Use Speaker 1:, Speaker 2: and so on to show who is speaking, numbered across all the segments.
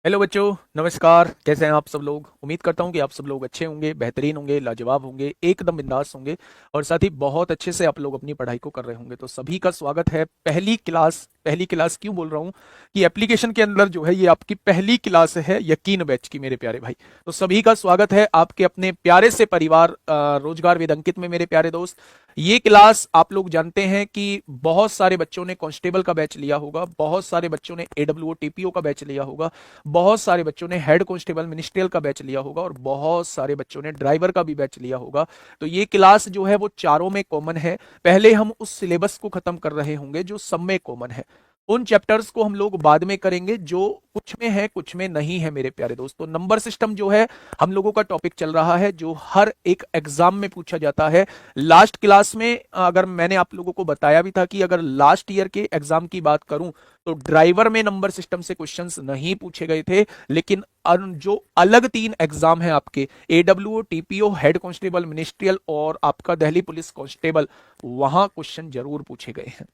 Speaker 1: Hello बच्चों, नमस्कार। कैसे हैं आप सब लोग? उम्मीद करता हूं कि आप सब लोग अच्छे होंगे, बेहतरीन होंगे, लाजवाब होंगे, एकदम बिंदास होंगे और साथ ही बहुत अच्छे से आप लोग अपनी पढ़ाई को कर रहे होंगे। तो सभी का स्वागत है पहली क्लास। पहली क्लास क्यों बोल रहा हूं कि एप्लीकेशन के अंदर जो है ये आपकी पहली क्लास है यकीन बैच की, मेरे प्यारे भाई। तो सभी का स्वागत है आपके अपने प्यारे से परिवार रोजगार वेदंकित में, मेरे प्यारे दोस्त। ये क्लास आप लोग जानते हैं कि बहुत सारे बच्चों ने कांस्टेबल का बैच लिया होगा, बहुत सारे बच्चों ने एडब्ल्यूओ टीपीओ का बैच लिया होगा, बहुत सारे बच्चों ने हेड कांस्टेबल मिनिस्ट्रियल का बैच लिया होगा और बहुत सारे बच्चों ने ड्राइवर का भी बैच लिया होगा। तो ये क्लास जो है वो चारों में कॉमन है। पहले हम उस सिलेबस को खत्म कर रहे होंगे जो सब में कॉमन है। उन चैप्टर्स को हम लोग बाद में करेंगे जो कुछ में है कुछ में नहीं है, मेरे प्यारे दोस्तों। नंबर सिस्टम जो है हम लोगों का टॉपिक चल रहा है जो हर एक एग्जाम में पूछा जाता है। लास्ट क्लास में अगर मैंने आप लोगों को बताया भी था कि अगर लास्ट ईयर के एग्जाम की बात करूं तो ड्राइवर में नंबर सिस्टम से क्वेश्चंस नहीं पूछे गए थे, लेकिन जो अलग तीन एग्जाम है आपके, एडब्ल्यूओ टीपीओ हेड कांस्टेबल मिनिस्ट्रियल और आपका दिल्ली पुलिस कांस्टेबल, वहां क्वेश्चन जरूर पूछे गए हैं।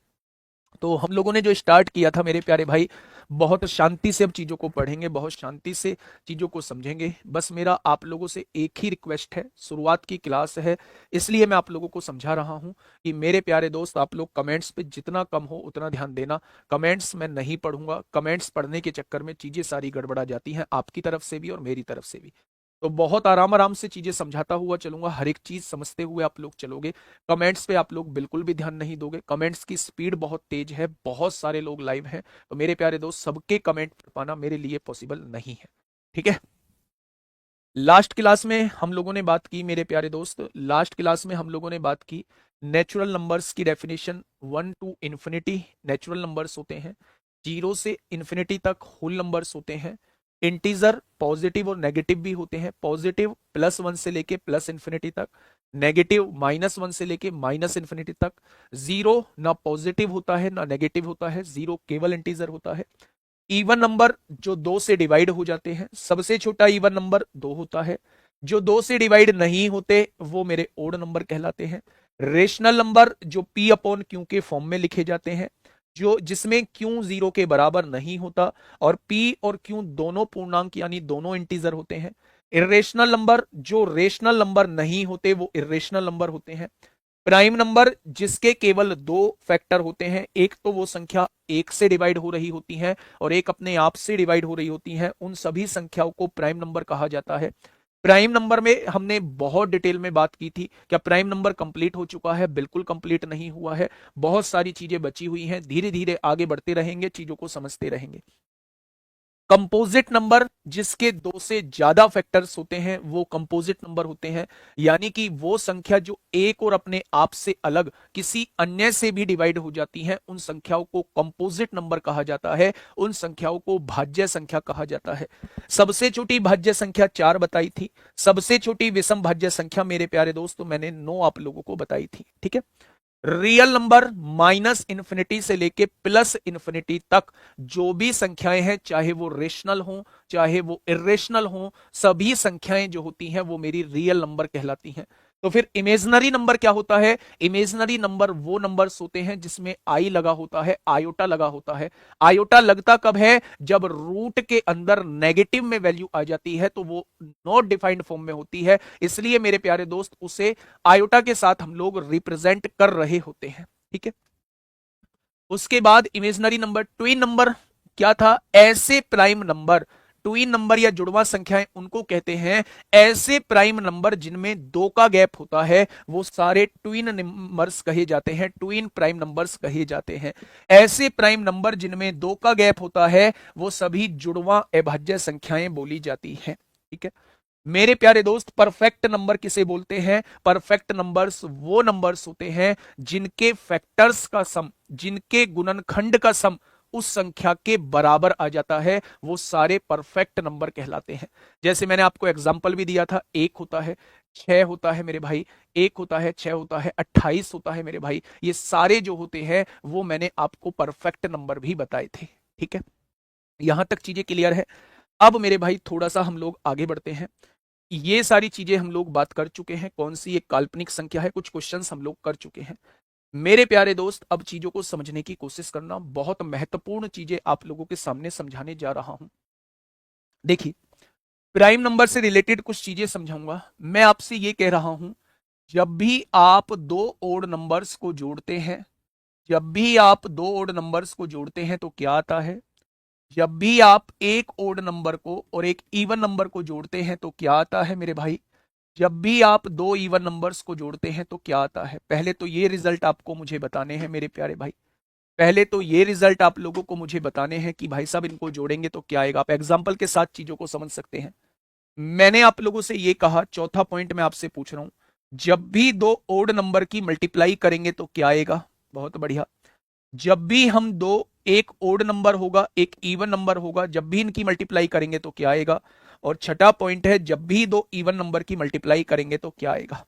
Speaker 1: तो हम लोगों ने जो स्टार्ट किया था मेरे प्यारे भाई, बहुत शांति से अब चीजों को पढ़ेंगे, बहुत शांति से चीजों को समझेंगे। बस मेरा आप लोगों से एक ही रिक्वेस्ट है, शुरुआत की क्लास है इसलिए मैं आप लोगों को समझा रहा हूं कि मेरे प्यारे दोस्त आप लोग कमेंट्स पे जितना कम हो उतना ध्यान देना। कमेंट्स मैं नहीं पढ़ूंगा, कमेंट्स पढ़ने के चक्कर में चीजें सारी गड़बड़ा जाती हैं, आपकी तरफ से भी और मेरी तरफ से भी। तो बहुत आराम आराम से चीजें समझाता हुआ चलूंगा, हर एक चीज समझते हुए आप लोग चलोगे। कमेंट्स पे आप लोग बिल्कुल भी ध्यान नहीं दोगे, कमेंट्स की स्पीड बहुत तेज है, बहुत सारे लोग लाइव हैं, तो मेरे प्यारे दोस्त सबके कमेंट पढ़ पाना मेरे लिए पॉसिबल नहीं है। ठीक है। लास्ट क्लास में हम लोगों ने बात की मेरे प्यारे दोस्त, लास्ट क्लास में हम लोगों ने बात की नेचुरल नंबर्स की definition. 1 to infinity natural numbers होते हैं, 0 से इन्फिनिटी तक होल नंबर्स होते हैं। इंटीजर पॉजिटिव और नेगेटिव भी होते हैं, पॉजिटिव +1 से लेके +इन्फिनिटी तक, नेगेटिव -1 से लेके -इन्फिनिटी तक। जीरो ना पॉजिटिव होता है ना नेगेटिव होता है, जीरो केवल इंटीजर होता है। इवन नंबर जो दो से डिवाइड हो जाते हैं, सबसे छोटा इवन नंबर दो होता है। जो दो से डिवाइड नहीं होते वो मेरे ओड नंबर कहलाते हैं। रेशनल नंबर जो p अपॉन क्यू के फॉर्म में लिखे जाते हैं, जो जिसमें क्यू 0 के बराबर नहीं होता और p और q दोनों पूर्णांक यानी दोनों इंटीजर होते हैं। इरेशनल नंबर जो रेशनल नंबर नहीं होते वो इरेशनल नंबर होते हैं। प्राइम नंबर जिसके केवल दो फैक्टर होते हैं, एक तो वो संख्या एक से डिवाइड हो रही होती है और एक अपने आप से डिवाइड हो रही होती है, उन सभी संख्याओं को प्राइम नंबर कहा जाता है। प्राइम नंबर में हमने बहुत डिटेल में बात की थी, क्या प्राइम नंबर कंप्लीट हो चुका है? बिल्कुल कंप्लीट नहीं हुआ है, बहुत सारी चीजें बची हुई हैं, धीरे धीरे आगे बढ़ते रहेंगे, चीजों को समझते रहेंगे। कंपोजिट नंबर जिसके दो से ज्यादा फैक्टर्स होते हैं वो कंपोजिट नंबर होते हैं, यानी कि वो संख्या जो एक और अपने आप से अलग किसी अन्य से भी डिवाइड हो जाती हैं, उन संख्याओं को कंपोजिट नंबर कहा जाता है, उन संख्याओं को भाज्य संख्या कहा जाता है। सबसे छोटी भाज्य संख्या 4 बताई थी, सबसे छोटी विषम भाज्य संख्या मेरे प्यारे दोस्तों मैंने 9 आप लोगों को बताई थी। ठीक है। रियल नंबर -इन्फिनिटी से लेके +इन्फिनिटी तक जो भी संख्याएं हैं, चाहे वो रेशनल हो चाहे वो इरेशनल हो, सभी संख्याएं जो होती हैं वो मेरी रियल नंबर कहलाती हैं। तो फिर इमेजनरी नंबर क्या होता है? इमेजनरी नंबर वो नंबर्स होते हैं जिसमें आई लगा होता है, आयोटा लगा होता है। आयोटा लगता कब है? जब रूट के अंदर नेगेटिव में वैल्यू आ जाती है तो वो नॉट डिफाइंड फॉर्म में होती है, इसलिए मेरे प्यारे दोस्त उसे आयोटा के साथ हम लोग रिप्रेजेंट कर रहे होते हैं। ठीक है। उसके बाद इमेजनरी नंबर, ट्विन नंबर क्या था? ऐसे प्राइम नंबर, ट्विन नंबर या जुड़वा संख्याएं उनको कहते हैं, ऐसे प्राइम नंबर जिनमें दो का गैप होता है वो सारे ट्विन नंबर्स कहे जाते हैं, ट्विन प्राइम नंबर्स कहे जाते हैं। ऐसे प्राइम नंबर जिनमें दो का गैप होता है वो सभी जुड़वा अभाज्य संख्याएं बोली जाती हैं। ठीक है। मेरे प्यारे दोस्त, परफेक्ट नंबर किसे बोलते हैं? परफेक्ट नंबर्स वो नंबर्स होते हैं जिनके फैक्टर्स का सम, जिनके गुणनखंड का सम उस संख्या के बराबर आ जाता है, वो सारे परफेक्ट नंबर कहलाते हैं। जैसे मैंने आपको एग्जांपल भी दिया था, एक होता है, 6 होता है मेरे भाई, एक होता है, 6 होता है, 28 होता है मेरे भाई, ये सारे जो होते हैं वो मैंने आपको परफेक्ट नंबर भी बताए थे। ठीक है। यहां तक चीजें क्लियर है। अब मेरे भाई थोड़ा सा हम लोग आगे बढ़ते हैं। ये सारी चीजें हम लोग बात कर चुके हैं, कौन सी एक काल्पनिक संख्या है, कुछ क्वेश्चंस हम लोग कर चुके हैं। मेरे प्यारे दोस्त, अब चीजों को समझने की कोशिश करना, बहुत महत्वपूर्ण चीजें आप लोगों के सामने समझाने जा रहा हूं। देखिए, प्राइम नंबर से रिलेटेड कुछ चीजें समझाऊंगा। मैं आपसे ये कह रहा हूं, जब भी आप दो ओड नंबर्स को जोड़ते हैं, जब भी आप दो ओड नंबर्स को जोड़ते हैं तो क्या आता है? जब भी आप एक ओड नंबर को और एक इवन नंबर को जोड़ते हैं तो क्या आता है मेरे भाई? जब भी आप दो इवन नंबर्स को जोड़ते हैं तो क्या आता है? पहले तो ये रिजल्ट आपको मुझे बताने हैं मेरे प्यारे भाई। पहले तो ये रिजल्ट आप लोगों को मुझे बताने हैं कि भाई साहब इनको जोड़ेंगे तो क्या आएगा। आप एग्जाम्पल के साथ चीजों को समझ सकते हैं। मैंने आप लोगों से ये कहा, चौथा पॉइंट मैं आपसे पूछ रहा हूं, जब भी दो ओड नंबर की मल्टीप्लाई करेंगे तो क्या आएगा? बहुत बढ़िया। जब भी हम दो, एक ओड नंबर होगा एक इवन नंबर होगा, जब भी इनकी मल्टीप्लाई करेंगे तो क्या आएगा? और छठा पॉइंट है, जब भी दो इवन नंबर की मल्टीप्लाई करेंगे तो क्या आएगा?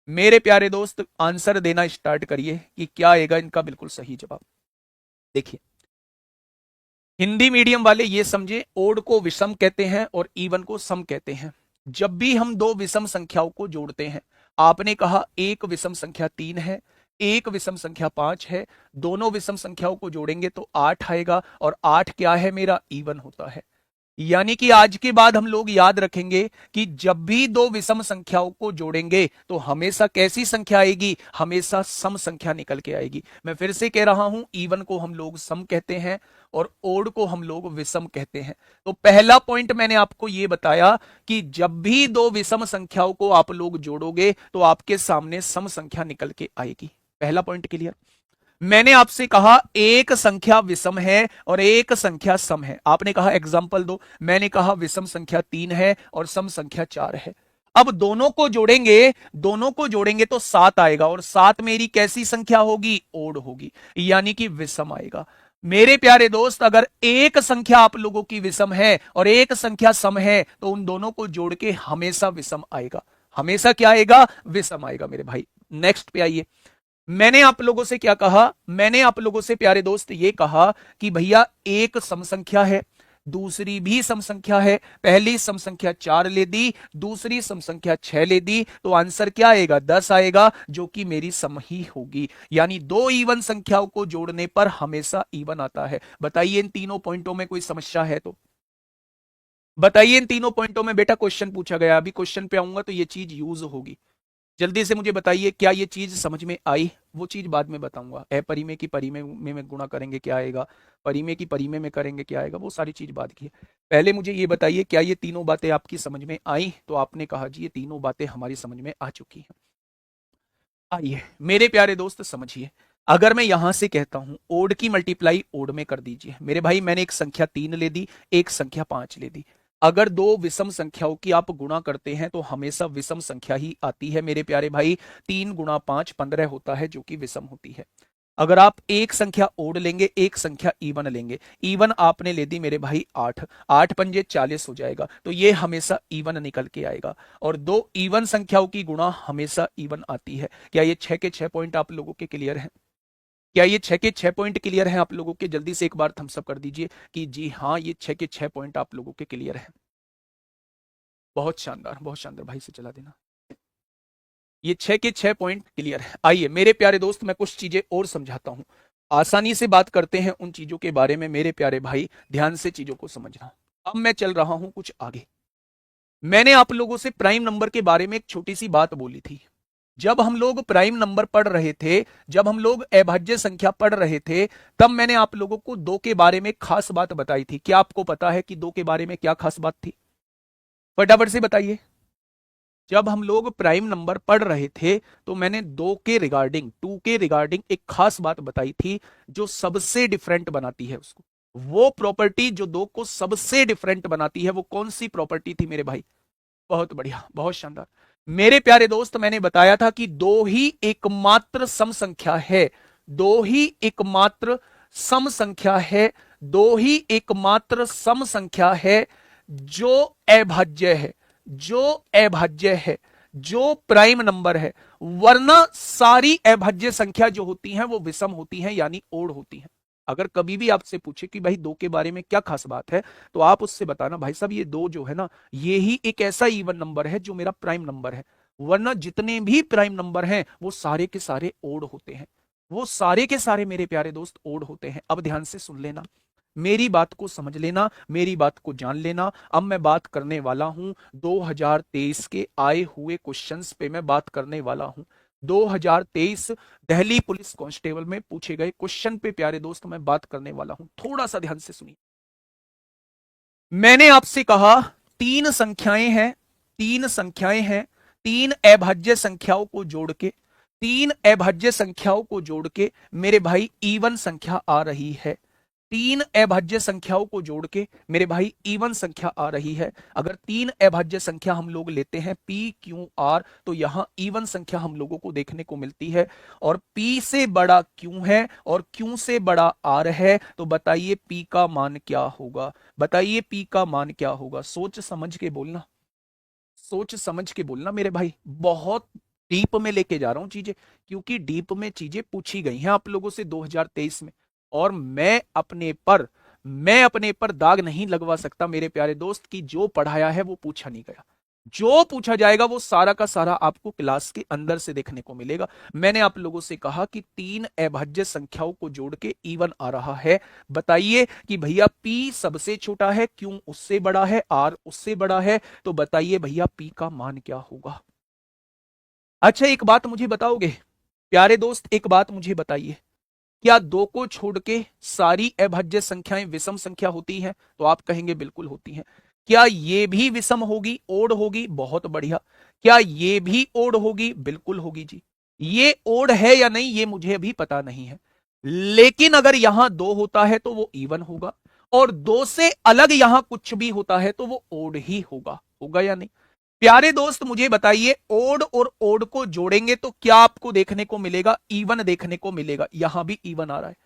Speaker 1: मेरे प्यारे दोस्त आंसर देना स्टार्ट करिए कि क्या आएगा इनका बिल्कुल सही जवाब। देखिए, हिंदी मीडियम वाले ये समझे, ओड को विषम कहते हैं और इवन को सम कहते हैं। जब भी हम दो विषम संख्याओं को जोड़ते हैं, आपने कहा एक विषम संख्या 3 है, एक विषम संख्या 5 है, दोनों विषम संख्याओं को जोड़ेंगे तो 8 आएगा, और 8 क्या है मेरा? इवन होता है। यानी कि आज के बाद हम लोग याद रखेंगे कि जब भी दो विषम संख्याओं को जोड़ेंगे तो हमेशा कैसी संख्या आएगी? हमेशा सम संख्या निकल के आएगी। मैं फिर से कह रहा हूं, इवन को हम लोग सम कहते हैं और ओड को हम लोग विषम कहते हैं। तो पहला पॉइंट मैंने आपको यह बताया कि जब भी दो विषम संख्याओं को आप लोग जोड़ोगे तो आपके सामने सम संख्या निकल के आएगी। पहला पॉइंट क्लियर। मैंने आपसे कहा एक संख्या विषम है और एक संख्या सम है। आपने कहा एग्जाम्पल दो। मैंने कहा विषम संख्या 3 है और सम संख्या 4 है। अब दोनों को जोड़ेंगे, दोनों को जोड़ेंगे तो 7 आएगा, और 7 मेरी कैसी संख्या होगी? ओड होगी, यानी कि विषम आएगा। मेरे प्यारे दोस्त, अगर एक संख्या आप लोगों की विषम है और एक संख्या सम है तो उन दोनों को जोड़ के हमेशा विषम आएगा। हमेशा क्या आएगा? विषम आएगा मेरे भाई। नेक्स्ट पे आइए। मैंने आप लोगों से क्या कहा? मैंने आप लोगों से प्यारे दोस्त ये कहा कि भैया एक सम संख्या है, दूसरी भी सम संख्या है। पहली सम संख्या 4 ले दी, दूसरी सम संख्या 6 ले दी, तो आंसर क्या आएगा? 10 आएगा, जो कि मेरी सम ही होगी। यानी दो इवन संख्याओं को जोड़ने पर हमेशा इवन आता है। बताइए इन तीनों पॉइंटों में कोई समस्या है तो बताइए। इन तीनों पॉइंटों में बेटा क्वेश्चन पूछा गया, अभी क्वेश्चन पे आऊंगा तो ये चीज यूज होगी। जल्दी से मुझे बताइए, क्या ये चीज समझ में आई? वो चीज बाद में बताऊंगा। परिमेय की परिमेय में गुणा करेंगे क्या आएगा, परिमेय की परिमेय में करेंगे क्या आएगा, वो सारी चीज बाद की है। पहले मुझे ये बताइए, क्या ये तीनों बातें आपकी समझ में आई? तो आपने कहा जी ये तीनों बातें हमारी समझ में आ चुकी हैं। आइए मेरे प्यारे दोस्त समझिए, अगर मैं यहां से कहता हूं ओड की मल्टीप्लाई ओड में कर दीजिए। मेरे भाई मैंने एक संख्या 3 ले दी, एक संख्या 5 ले दी। अगर दो विषम संख्याओं की आप गुणा करते हैं तो हमेशा विषम संख्या ही आती है मेरे प्यारे भाई। 3 गुणा 5 15 होता है, जो कि विषम होती है। अगर आप एक संख्या ओड लेंगे, एक संख्या इवन लेंगे, इवन आपने ले दी मेरे भाई 8, 8 पंजे 40 हो जाएगा, तो ये हमेशा इवन निकल के आएगा। और दो इवन संख्याओं की गुणा हमेशा इवन आती है। क्या ये 6 के 6 पॉइंट आप लोगों के क्लियर हैं? क्या ये 6 के 6 पॉइंट क्लियर हैं आप लोगों के? जल्दी से एक बार थम्स अप कर दीजिए कि जी हाँ, ये 6 के 6 पॉइंट आप लोगों के क्लियर हैं। बहुत शानदार, बहुत शानदार। भाई से चला देना। ये 6 के 6 पॉइंट क्लियर है। आइए मेरे प्यारे दोस्त, मैं कुछ चीजें और समझाता हूं। आसानी से बात करते हैं उन चीजों के बारे में मेरे प्यारे भाई, ध्यान से चीजों को समझना। अब मैं चल रहा हूं कुछ आगे। मैंने आप लोगों से प्राइम नंबर के बारे में एक छोटी सी बात बोली थी। जब हम लोग प्राइम नंबर पढ़ रहे थे, जब हम लोग अभाज्य संख्या पढ़ रहे थे, तब मैंने आप लोगों को दो के बारे में खास बात बताई थी। क्या आपको पता है कि दो के बारे में क्या खास बात थी? फटाफट से बताइए। जब हम लोग प्राइम नंबर पढ़ रहे थे तो मैंने दो के रिगार्डिंग, टू के रिगार्डिंग एक खास बात बताई थी जो सबसे डिफरेंट बनाती है उसको। वो प्रॉपर्टी जो दो को सबसे डिफरेंट बनाती है, वो कौन सी प्रॉपर्टी थी मेरे भाई? बहुत बढ़िया, बहुत शानदार। मेरे प्यारे दोस्त, मैंने बताया था कि दो ही एकमात्र सम संख्या है, दो ही एकमात्र सम संख्या है, दो ही एकमात्र सम संख्या है जो अभाज्य है, जो अभाज्य है, जो प्राइम नंबर है। वरना सारी अभाज्य संख्या जो होती हैं वो विषम होती हैं, यानी ओड होती हैं। अगर कभी भी आपसे पूछे कि भाई दो के बारे में क्या खास बात है, तो आप उससे बताना भाई साहब ये दो जो है ना, ये ही एक ऐसा इवन नंबर है जो मेरा प्राइम नंबर है। वरना जितने भी प्राइम नंबर हैं वो सारे के सारे ओड होते हैं, वो सारे के सारे मेरे प्यारे दोस्त ओड होते हैं। अब ध्यान से सुन लेना, मेरी बात को समझ लेना, मेरी बात को जान लेना। अब मैं बात करने वाला हूं 2023 के आए हुए क्वेश्चंस पे मैं बात करने वाला हूं। 2023 दिल्ली पुलिस कांस्टेबल में पूछे गए क्वेश्चन पे प्यारे दोस्त मैं बात करने वाला हूं, थोड़ा सा ध्यान से सुनिए। मैंने आपसे कहा तीन संख्याएं हैं, तीन संख्याएं हैं, तीन अभाज्य संख्याओं को जोड़ के, तीन अभाज्य संख्याओं को जोड़ के मेरे भाई इवन संख्या आ रही है। तीन अभाज्य संख्याओं को जोड़ के मेरे भाई इवन संख्या आ रही है। अगर तीन अभाज्य संख्या हम लोग लेते हैं P Q R तो यहां इवन संख्या हम लोगों को देखने को मिलती है। और P से बड़ा Q है और Q से बड़ा R है, तो बताइए P का मान क्या होगा? बताइए P का मान क्या होगा? सोच समझ के बोलना, सोच समझ के बोलना मेरे भाई। बहुत डीप में लेके जा रहा हूं चीजें, क्योंकि डीप में चीजें पूछी गई हैं आप लोगों से 2023 में। और मैं अपने पर दाग नहीं लगवा सकता मेरे प्यारे दोस्त की जो पढ़ाया है वो पूछा नहीं गया। जो पूछा जाएगा वो सारा का सारा आपको क्लास के अंदर से देखने को मिलेगा। मैंने आप लोगों से कहा कि तीन अभाज्य संख्याओं को जोड़ के इवन आ रहा है। बताइए कि भैया P सबसे छोटा है, Q उससे बड़ा है, R उससे बड़ा है, तो बताइए भैया P का मान क्या होगा? अच्छा एक बात मुझे बताओगे प्यारे दोस्त, एक बात मुझे बताइए, क्या दो को छोड़ के सारी अभाज्य संख्याएं विषम संख्या होती हैं? तो आप कहेंगे बिल्कुल होती हैं। क्या ये भी विषम होगी, ओड होगी? बहुत बढ़िया। क्या ये भी ओड होगी? बिल्कुल होगी जी। ये ओड है या नहीं ये मुझे अभी पता नहीं है, लेकिन अगर यहां दो होता है तो वो इवन होगा, और दो से अलग यहां कुछ भी होता है तो वो ओड ही होगा। होगा या नहीं? प्यारे दोस्त मुझे बताइए, ओड और ओड को जोड़ेंगे तो क्या आपको देखने को मिलेगा? इवन देखने को मिलेगा। यहां भी इवन आ रहा है।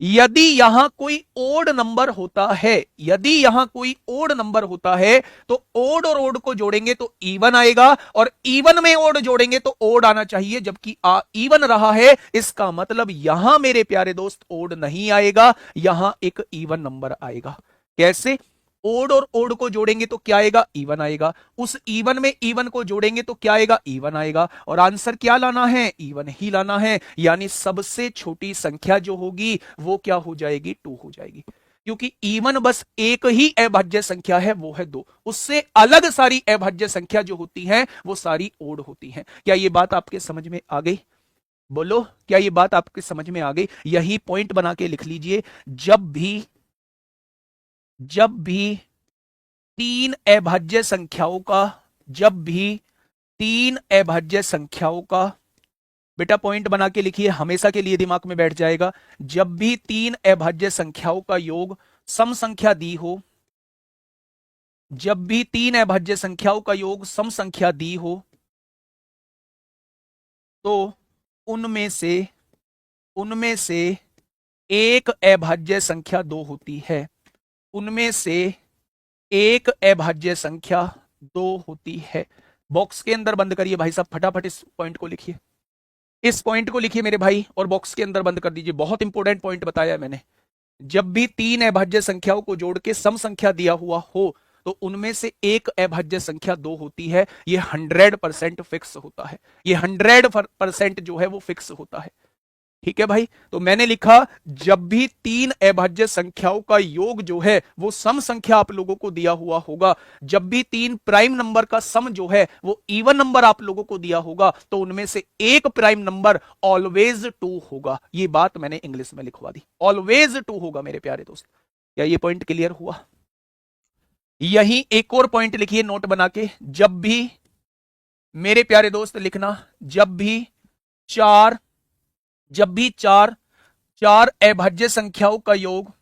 Speaker 1: यदि यहां कोई ओड नंबर होता है, यदि यहां कोई ओड नंबर होता है तो ओड और ओड को जोड़ेंगे तो इवन आएगा, और इवन में ओड जोड़ेंगे तो ओड आना चाहिए, जबकि इवन रहा है। इसका मतलब यहां मेरे प्यारे दोस्त ओड नहीं आएगा, यहां एक इवन नंबर आएगा। कैसे? ओड और ओड को जोड़ेंगे तो क्या आएगा? इवन आएगा। उस इवन में इवन को जोड़ेंगे तो क्या आएगा? इवन आएगा। और आंसर क्या लाना है? इवन ही लाना है। यानी सबसे छोटी संख्या जो होगी वो क्या हो जाएगी? 2 हो जाएगी, क्योंकि इवन बस एक ही अभाज्य संख्या है, वो है 2। उससे अलग सारी अभाज्य संख्या जो होती है वो सारी ओड होती है। क्या ये बात आपके समझ में आ गई? बोलो, क्या ये बात आपके समझ में आ गई? यही पॉइंट बना के लिख लीजिए। जब भी तीन अभाज्य संख्याओं का, जब भी तीन अभाज्य संख्याओं का, बेटा पॉइंट बना के लिखिए, हमेशा के लिए दिमाग में बैठ जाएगा। जब भी तीन अभाज्य संख्याओं का योग सम संख्या दी हो, जब भी तीन अभाज्य संख्याओं का योग सम संख्या दी हो, तो उनमें से एक अभाज्य संख्या 2 होती है। उनमें से एक अभाज्य संख्या 2 होती है। बॉक्स के अंदर बंद करिए भाई साहब, फटाफट इस पॉइंट को लिखिए, इस पॉइंट को लिखिए मेरे भाई, और बॉक्स के अंदर बंद कर दीजिए। बहुत इंपॉर्टेंट पॉइंट बताया मैंने। जब भी तीन अभाज्य संख्याओं को जोड़ के सम संख्या दिया हुआ हो तो उनमें से एक अभाज्य संख्या 2 होती है। ये 100% फिक्स होता है, ये 100% जो है वो फिक्स होता है। ठीक है भाई, तो मैंने लिखा जब भी तीन अभाज्य संख्याओं का योग जो है वो सम संख्या आप लोगों को दिया हुआ होगा, जब भी तीन प्राइम नंबर का सम जो है वो इवन नंबर आप लोगों को दिया होगा, तो उनमें से एक प्राइम नंबर ऑलवेज 2 होगा। ये बात मैंने इंग्लिश में लिखवा दी, ऑलवेज 2 होगा मेरे प्यारे दोस्त। क्या ये पॉइंट क्लियर हुआ? यही एक और पॉइंट लिखिए नोट बना के, जब भी मेरे प्यारे दोस्त लिखना, जब भी चार अभाज्य संख्याओं का योग,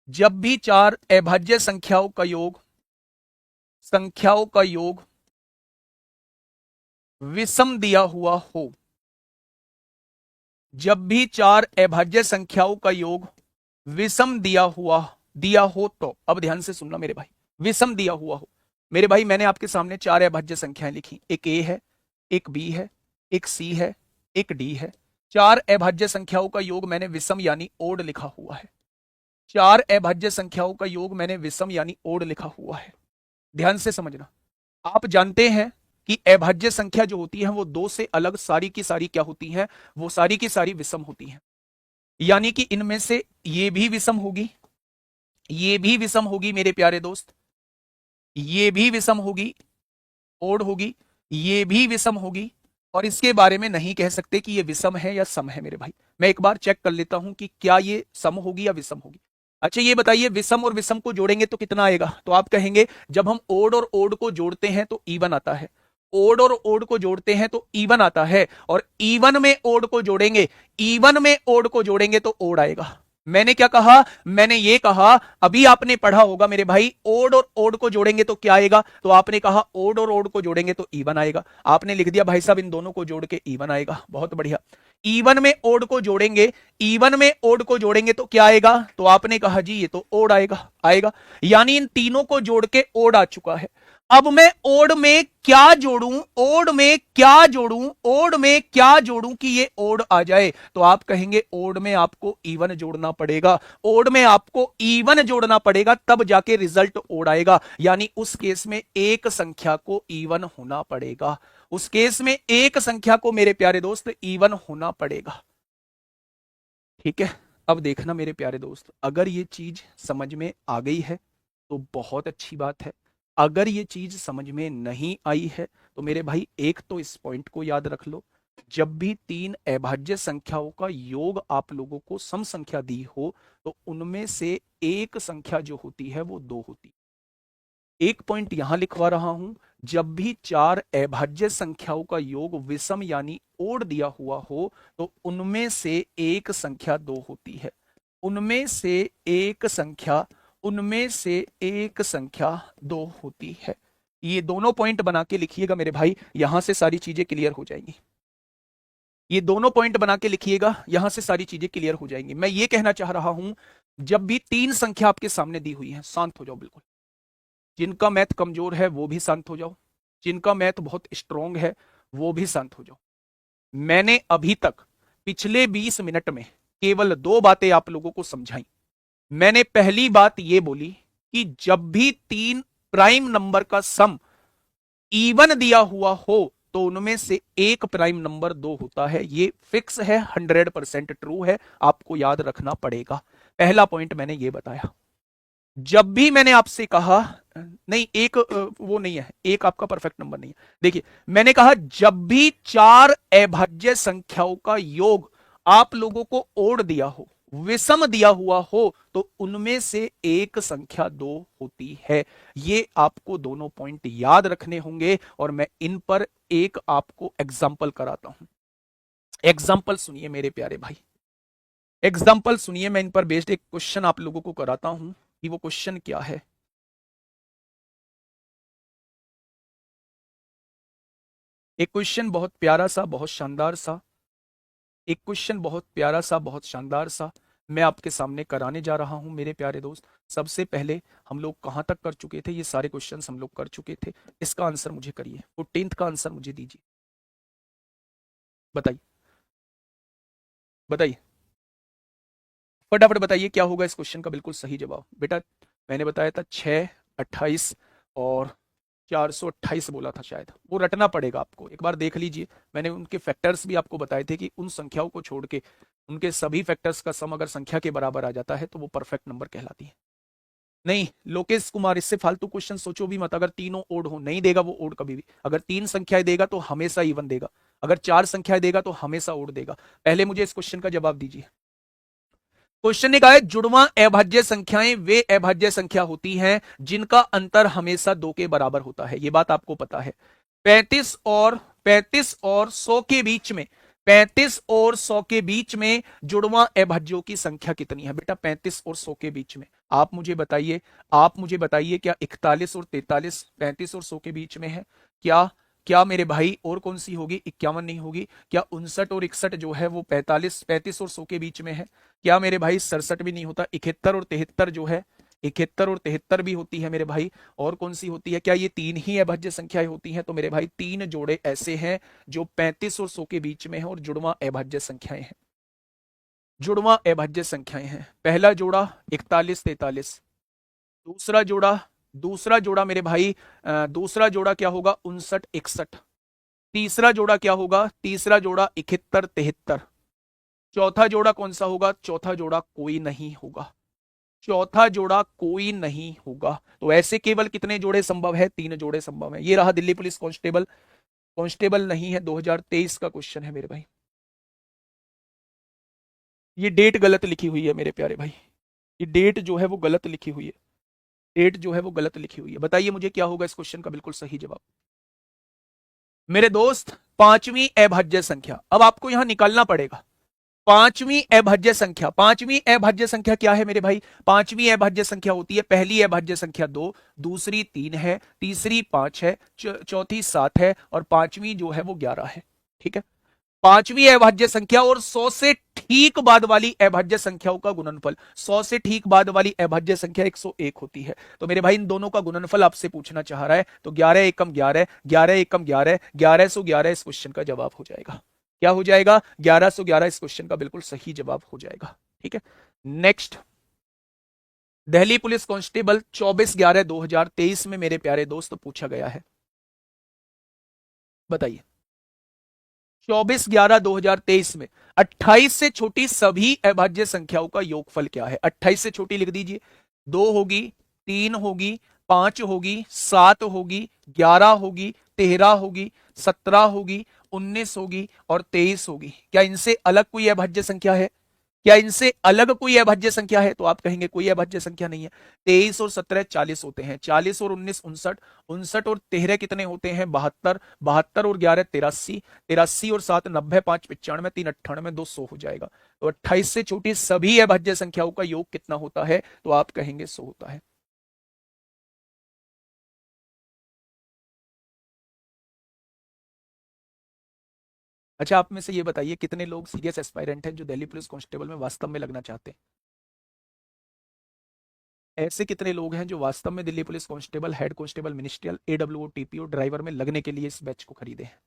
Speaker 1: जब भी चार अभाज्य संख्याओं का योग विषम दिया हुआ हो, जब भी चार अभाज्य संख्याओं का योग विषम दिया हो तो, अब ध्यान से सुनना मेरे भाई, विषम दिया हुआ हो मेरे भाई। मैंने आपके सामने चार अभाज्य संख्याएं लिखी, एक ए है, एक बी है, एक सी है, एक डी है। चार अभाज्य संख्याओं का योग मैंने विषम यानी ओड लिखा हुआ है। चार अभाज्य संख्याओं का योग मैंने विषम यानी ओड लिखा हुआ है। ध्यान से समझना, आप जानते हैं कि अभाज्य संख्या जो होती है वो 2 से अलग सारी की सारी क्या होती है? वो सारी की सारी विषम होती है। यानी कि इनमें से ये भी विषम होगी, ये भी विषम होगी मेरे प्यारे दोस्त, ये भी विषम होगी, ओड होगी, ये भी विषम होगी। और इसके बारे में नहीं कह सकते कि ये विषम है या सम है मेरे भाई। मैं एक बार चेक कर लेता हूं कि क्या ये सम होगी या विषम होगी। अच्छा ये बताइए, विषम और विषम को जोड़ेंगे तो कितना आएगा? तो आप कहेंगे जब हम ओड और ओड को जोड़ते हैं तो इवन आता है, ओड और ओड को जोड़ते हैं तो इवन आता है, और इवन में ओड को जोड़ेंगे, इवन में ओड को जोड़ेंगे तो ओड आएगा। मैंने क्या कहा? मैंने ये कहा, अभी आपने पढ़ा होगा मेरे भाई, ओड और ओड को जोड़ेंगे तो क्या आएगा? तो आपने कहा ओड और ओड को जोड़ेंगे तो इवन आएगा। आपने लिख दिया भाई साहब इन दोनों को जोड़ के इवन आएगा, बहुत बढ़िया। इवन में ओड को जोड़ेंगे, इवन में ओड को जोड़ेंगे तो क्या आएगा? तो आपने कहा जी ये तो ओड आएगा, आएगा। यानी इन तीनों को जोड़ के ओड आ चुका है। अब मैं ओड में क्या जोड़ूं, ओड में क्या जोड़ूं, ओड में क्या जोड़ूं कि ये ओड आ जाए? तो आप कहेंगे ओड में आपको इवन जोड़ना पड़ेगा, ओड में आपको इवन जोड़ना पड़ेगा, तब जाके रिजल्ट ओड आएगा। यानी उस केस में एक संख्या को इवन होना पड़ेगा, उस केस में एक संख्या को मेरे प्यारे दोस्त इवन होना पड़ेगा। ठीक है, अब देखना मेरे प्यारे दोस्त, अगर ये चीज समझ में आ गई है तो बहुत अच्छी बात है। अगर ये चीज समझ में नहीं आई है तो मेरे भाई एक तो इस पॉइंट को याद रख लो, जब भी तीन अभाज्य संख्याओं का योग आप लोगों को सम संख्या दी हो तो उनमें से एक संख्या जो होती है वो दो होती है। एक पॉइंट यहां लिखवा रहा हूं, जब भी चार अभाज्य संख्याओं का योग विषम यानी ओड दिया हुआ हो तो उनमें से एक संख्या दो होती है, उनमें से एक संख्या, उनमें से एक संख्या दो होती है। ये दोनों पॉइंट बना के लिखिएगा मेरे भाई, यहां से सारी चीजें क्लियर हो जाएंगी। ये दोनों पॉइंट बना के लिखिएगा, यहां से सारी चीजें क्लियर हो जाएंगी। मैं ये कहना चाह रहा हूं, जब भी तीन संख्या आपके सामने दी हुई है, शांत हो जाओ बिल्कुल। जिनका मैथ कमजोर है वो भी शांत हो जाओ, जिनका मैथ बहुत स्ट्रांग है वो भी शांत हो जाओ। मैंने अभी तक पिछले 20 मिनट में केवल दो बातें आप लोगों को समझाई। मैंने पहली बात यह बोली कि जब भी तीन प्राइम नंबर का सम इवन दिया हुआ हो तो उनमें से एक प्राइम नंबर दो होता है। ये फिक्स है, 100% ट्रू है, आपको याद रखना पड़ेगा। पहला पॉइंट मैंने ये बताया। जब भी मैंने आपसे कहा, नहीं एक वो नहीं है, एक आपका परफेक्ट नंबर नहीं है। देखिए मैंने कहा जब भी चार अभाज्य संख्याओं का योग आप लोगों को ओड दिया हो, विषम दिया हुआ हो, तो उनमें से एक संख्या दो होती है। ये आपको दोनों पॉइंट याद रखने होंगे और मैं इन पर एक आपको एग्जाम्पल कराता हूं। एग्जाम्पल सुनिए मेरे प्यारे भाई, एग्जाम्पल सुनिए। मैं इन पर बेस्ड एक क्वेश्चन आप लोगों को कराता हूं कि वो क्वेश्चन क्या है। एक क्वेश्चन बहुत प्यारा सा, बहुत शानदार सा, एक क्वेश्चन बहुत प्यारा सा, बहुत शानदार सा मैं आपके सामने कराने जा रहा हूं मेरे प्यारे दोस्त। सबसे पहले हम लोग कहां तक कर चुके थे? ये सारे क्वेश्चंस हम लोग कर चुके थे। इसका आंसर मुझे करिए, 14th का आंसर मुझे दीजिए। बताइए बताइए, फटाफट बताइए क्या होगा इस क्वेश्चन का बिल्कुल सही जवाब। बेटा मैंने बताया था 6, 28 और 428 बोला था शायद, वो रटना पड़ेगा आपको, एक बार देख लीजिए। मैंने उनके फैक्टर्स भी आपको बताए थे कि उन संख्याओं को छोड़ के उनके सभी फैक्टर्स का सम अगर संख्या के बराबर आ जाता है तो वो परफेक्ट नंबर कहलाती है। नहीं लोकेश कुमार, इससे फालतू क्वेश्चन सोचो भी मत। अगर तीनों ओड हो, नहीं देगा वो ओड कभी भी। अगर तीन संख्याएं देगा तो हमेशा इवन देगा, अगर चार संख्याएं देगा तो हमेशा ओड देगा। पहले मुझे इस क्वेश्चन का जवाब दीजिए। क्वेश्चन ने कहा है जुड़वां अभाज्य संख्याएं वे अभाज्य संख्या होती हैं जिनका अंतर हमेशा दो के बराबर होता है। ये बात आपको पता है। 35 और 100 के बीच में, 35 और 100 के बीच में जुड़वां अभाज्यों की संख्या कितनी है? बेटा 35 और 100 के बीच में आप मुझे बताइए, आप मुझे बताइए क्या 41 और 43 35 और 100 के बीच में है? क्या क्या मेरे भाई और कौन सी होगी? 51 नहीं होगी? क्या 59 और 61 जो है वो 35 और 100 के बीच में है? क्या मेरे भाई 67 भी नहीं होता? 71 और 73 जो है, 71 और 73 भी होती है मेरे भाई। और कौन सी होती है? क्या ये तीन ही अभाज्य संख्याएं होती हैं? तो मेरे भाई तीन जोड़े ऐसे हैं जो 35 और 100 के बीच में है और जुड़वां अभाज्य संख्याएं हैं, जुड़वां अभाज्य संख्याएं हैं। पहला जोड़ा 41 43, दूसरा जोड़ा, दूसरा जोड़ा मेरे भाई दूसरा जोड़ा क्या होगा? 59 61, तीसरा जोड़ा क्या होगा? तीसरा जोड़ा 71 73, चौथा जोड़ा कौन सा होगा? चौथा जोड़ा कोई नहीं होगा। चौथा जोड़ा कोई नहीं होगा। तो ऐसे केवल कितने जोड़े संभव है? 3 जोड़े संभव है। ये रहा दिल्ली पुलिस कांस्टेबल। कांस्टेबल नहीं है, 2023 का क्वेश्चन है मेरे भाई। ये डेट गलत लिखी हुई है मेरे प्यारे भाई, ये डेट जो है वो गलत लिखी हुई है। डेट जो है वो गलत लिखी हुई है। बताइए मुझे क्या होगा इस क्वेश्चन का बिल्कुल सही जवाब? मेरे दोस्त, पांचवी अभाज्य संख्या। अब आपको यहां निकालना पड़ेगा पांचवी अभाज्य संख्या। पांचवी अभाज्य संख्या क्या है मेरे भाई? पांचवी अभाज्य संख्या होती है, पहली अभाज्य संख्या 2, दूसरी 3 है, तीसरी 5 है, चौथी 7 है और पांचवी जो है वो 11 है। ठीक है, पांचवी अभाज्य संख्या और 100 से ठीक बाद वाली अभाज्य संख्याओं का गुणनफल। 100 से ठीक बाद वाली अभाज्य संख्या 101 होती है। तो मेरे भाई इन दोनों का गुणनफल आपसे पूछना चाह रहा है, तो 11 एकम 11, 11 एकम 11, 1111 इस क्वेश्चन का जवाब हो जाएगा। क्या हो जाएगा? 1111 इस क्वेश्चन का बिल्कुल सही जवाब हो जाएगा। ठीक है, नेक्स्ट, दिल्ली पुलिस कांस्टेबल 24/11/2023 में मेरे प्यारे दोस्त पूछा गया है। बताइए, 24/11/2023 में 28 से छोटी सभी अभाज्य संख्याओं का योगफल क्या है? 28 से छोटी लिख दीजिए। 2 होगी, 3 होगी, 5 होगी, 7 होगी, 11 होगी, 13 होगी, 17 होगी, 19 होगी और 23 होगी। क्या इनसे अलग कोई अभाज्य संख्या है? क्या इनसे अलग कोई अभाज्य संख्या है? तो आप कहेंगे कोई अभाज्य संख्या नहीं है। 23 और 17 40 होते हैं, 40 और 19 59, 59 और 13 कितने होते हैं? 72, 72 और 11 83, 83 और 7 90, 5 95, 3 98, 2 100 हो जाएगा। तो 28 से छोटी सभी अभाज्य संख्याओं का योग कितना होता है? तो आप कहेंगे 100 होता है। अच्छा, आप में से ये बताइए कितने लोग सीरियस एस्पायरेंट हैं जो दिल्ली पुलिस कांस्टेबल में वास्तव में लगना चाहते हैं? ऐसे कितने लोग हैं जो वास्तव में Delhi police constable, head constable, ministerial, AWO, TPO, driver में लगने के लिए इस बैच को खरीदे हैं?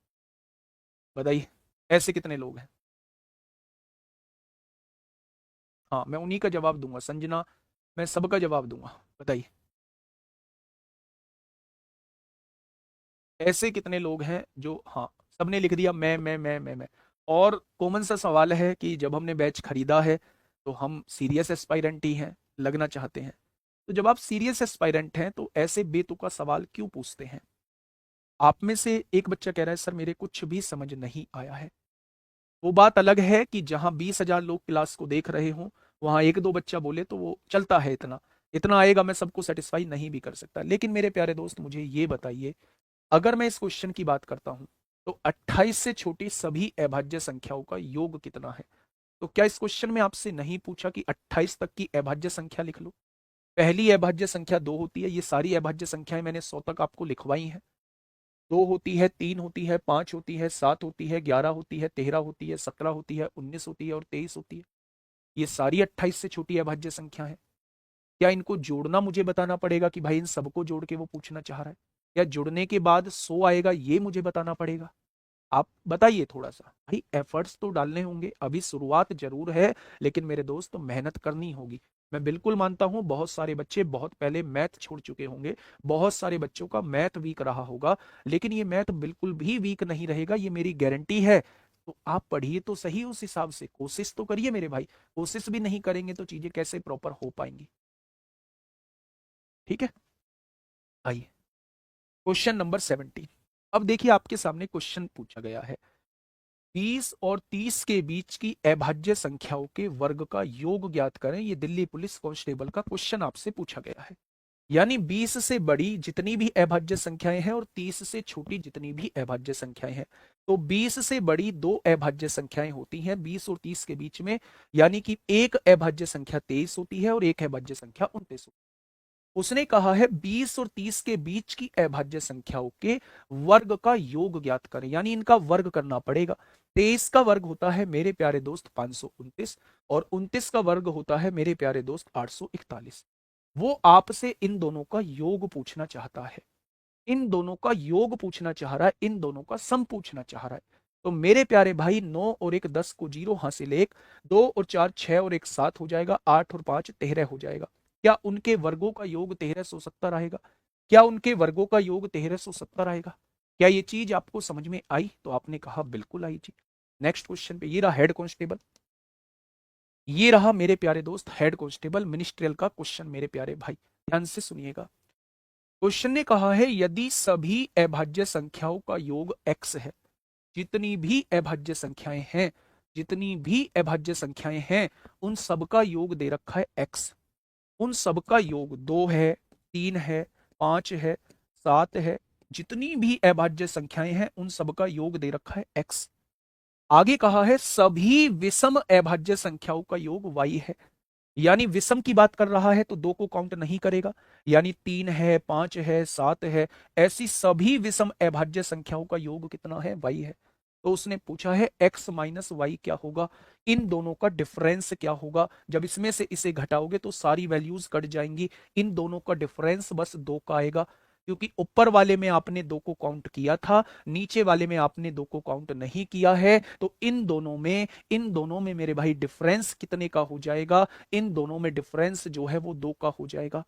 Speaker 1: बताइए, ऐसे कितने लोग हैं? हाँ, मैं उन्हीं का जवाब दूंगा संजना, मैं सबका जवाब दूंगा। बताइए, ऐसे कितने लोग हैं जो, हाँ, सबने लिख दिया मैं। और कॉमन सा सवाल है कि जब हमने बैच खरीदा है तो हम सीरियस एस्पायरेंट ही हैं, लगना चाहते हैं। तो जब आप सीरियस एस्पायरेंट हैं तो ऐसे बेतुका सवाल क्यों पूछते हैं? आप में से एक बच्चा कह रहा है सर मेरे कुछ भी समझ नहीं आया है। वो बात अलग है कि जहां 20,000 लोग क्लास को देख रहे हों, वहां एक दो बच्चा बोले तो वो चलता है, इतना इतना आएगा, मैं सबको सेटिस्फाई नहीं भी कर सकता। लेकिन मेरे प्यारे दोस्त मुझे ये बताइए, अगर मैं इस क्वेश्चन की बात करता हूं तो 28 से छोटी सभी अभाज्य संख्याओं का योग कितना है? तो क्या इस क्वेश्चन में आपसे नहीं पूछा कि 28 तक की अभाज्य संख्या लिख लो? पहली अभाज्य संख्या 2 होती है, ये सारी अभाज्य संख्याएं मैंने 100 तक आपको लिखवाई हैं। 2 होती है, 3 होती है, 5 होती है, 7 होती है, 11 होती है, 13 होती है, 17 होती है, 19 होती है और 23 होती है। ये सारी 28 से छोटी अभाज्य संख्या है। क्या इनको जोड़ना मुझे बताना पड़ेगा कि भाई इन सबको जोड़ के वो पूछना चाह रहा है, या जुड़ने के बाद 100 आएगा ये मुझे बताना पड़ेगा? आप बताइए थोड़ा सा भाई, एफर्ट्स तो डालने होंगे, अभी शुरुआत जरूर है, लेकिन मेरे दोस्त तो मेहनत करनी होगी। मैं बिल्कुल मानता हूं बहुत सारे बच्चे बहुत पहले मैथ छोड़ चुके होंगे, बहुत सारे बच्चों का मैथ वीक रहा होगा, लेकिन ये मैथ बिल्कुल भी वीक नहीं रहेगा, ये मेरी गारंटी है। तो आप पढ़िए तो सही, उस हिसाब से कोशिश तो करिए मेरे भाई। कोशिश भी नहीं करेंगे तो चीजें कैसे प्रॉपर हो पाएंगी? ठीक है, आइए क्वेश्चन नंबर 17। अब देखिए आपके सामने क्वेश्चन पूछा गया है, 20 और 30 के बीच की अभाज्य संख्याओं के वर्ग का योग ज्ञात करें। ये दिल्ली पुलिस कांस्टेबल का क्वेश्चन आपसे पूछा गया है। यानी 20 से बड़ी जितनी भी अभाज्य संख्याएं हैं और 30 से छोटी जितनी भी अभाज्य संख्याएं हैं, तो 20 से बड़ी दो अभाज्य संख्याएं होती हैं 20 और 30 के बीच में, यानी कि एक अभाज्य संख्या 23 होती है और एक अभाज्य संख्या 29 होती है। उसने कहा है 20 और 30 के बीच की अभाज्य संख्याओं के वर्ग का योग ज्ञात करें, यानी इनका वर्ग करना पड़ेगा। 23 का वर्ग होता है मेरे प्यारे दोस्त 529 और 29 का वर्ग होता है मेरे प्यारे दोस्त 841। वो आपसे इन दोनों का योग पूछना चाहता है, इन दोनों का योग पूछना चाह रहा है, इन दोनों का सम पूछना चाह रहा है। तो मेरे प्यारे भाई 9 और 1 10 को 0 हासिल 1, 2 और 4 6 और 1 7 हो जाएगा, 8 और 5 13 हो जाएगा। क्या उनके वर्गों का योग 1370 आएगा? क्या उनके वर्गों का योग 1370 आएगा? क्या ये चीज आपको समझ में आई? तो आपने कहा बिल्कुल आई जी। नेक्स्ट क्वेश्चन पे, ये रहा हेड कांस्टेबल। ये रहा मेरे प्यारे दोस्त हेड कांस्टेबल मिनिस्ट्रियल का क्वेश्चन। मेरे प्यारे भाई ध्यान से सुनिएगा। क्वेश्चन ने कहा है यदि सभी अभाज्य संख्याओं का योग x है, जितनी भी अभाज्य संख्याएं हैं, जितनी भी अभाज्य संख्याएं हैं, उन सबका योग दे रखा है x। उन सबका योग 2 है, 3 है, 5 है, 7 है, जितनी भी अभाज्य संख्याएं हैं उन सबका योग दे रखा है x। आगे कहा है सभी विषम अभाज्य संख्याओं का योग y है। यानी विषम की बात कर रहा है तो 2 को काउंट नहीं करेगा, यानी 3 है, 5 है, 7 है, ऐसी सभी विषम अभाज्य संख्याओं का योग कितना है? y है। तो उसने पूछा है x माइनस वाई क्या होगा, इन दोनों का डिफरेंस क्या होगा। जब इसमें से इसे घटाओगे तो सारी वैल्यूज कट जाएंगी, इन दोनों का डिफरेंस बस 2 का आएगा, क्योंकि ऊपर वाले में आपने 2 को काउंट किया था, नीचे वाले में आपने 2 को काउंट नहीं किया है। तो इन दोनों में मेरे भाई डिफरेंस कितने का हो जाएगा? इन दोनों में डिफरेंस जो है वो 2 का हो जाएगा।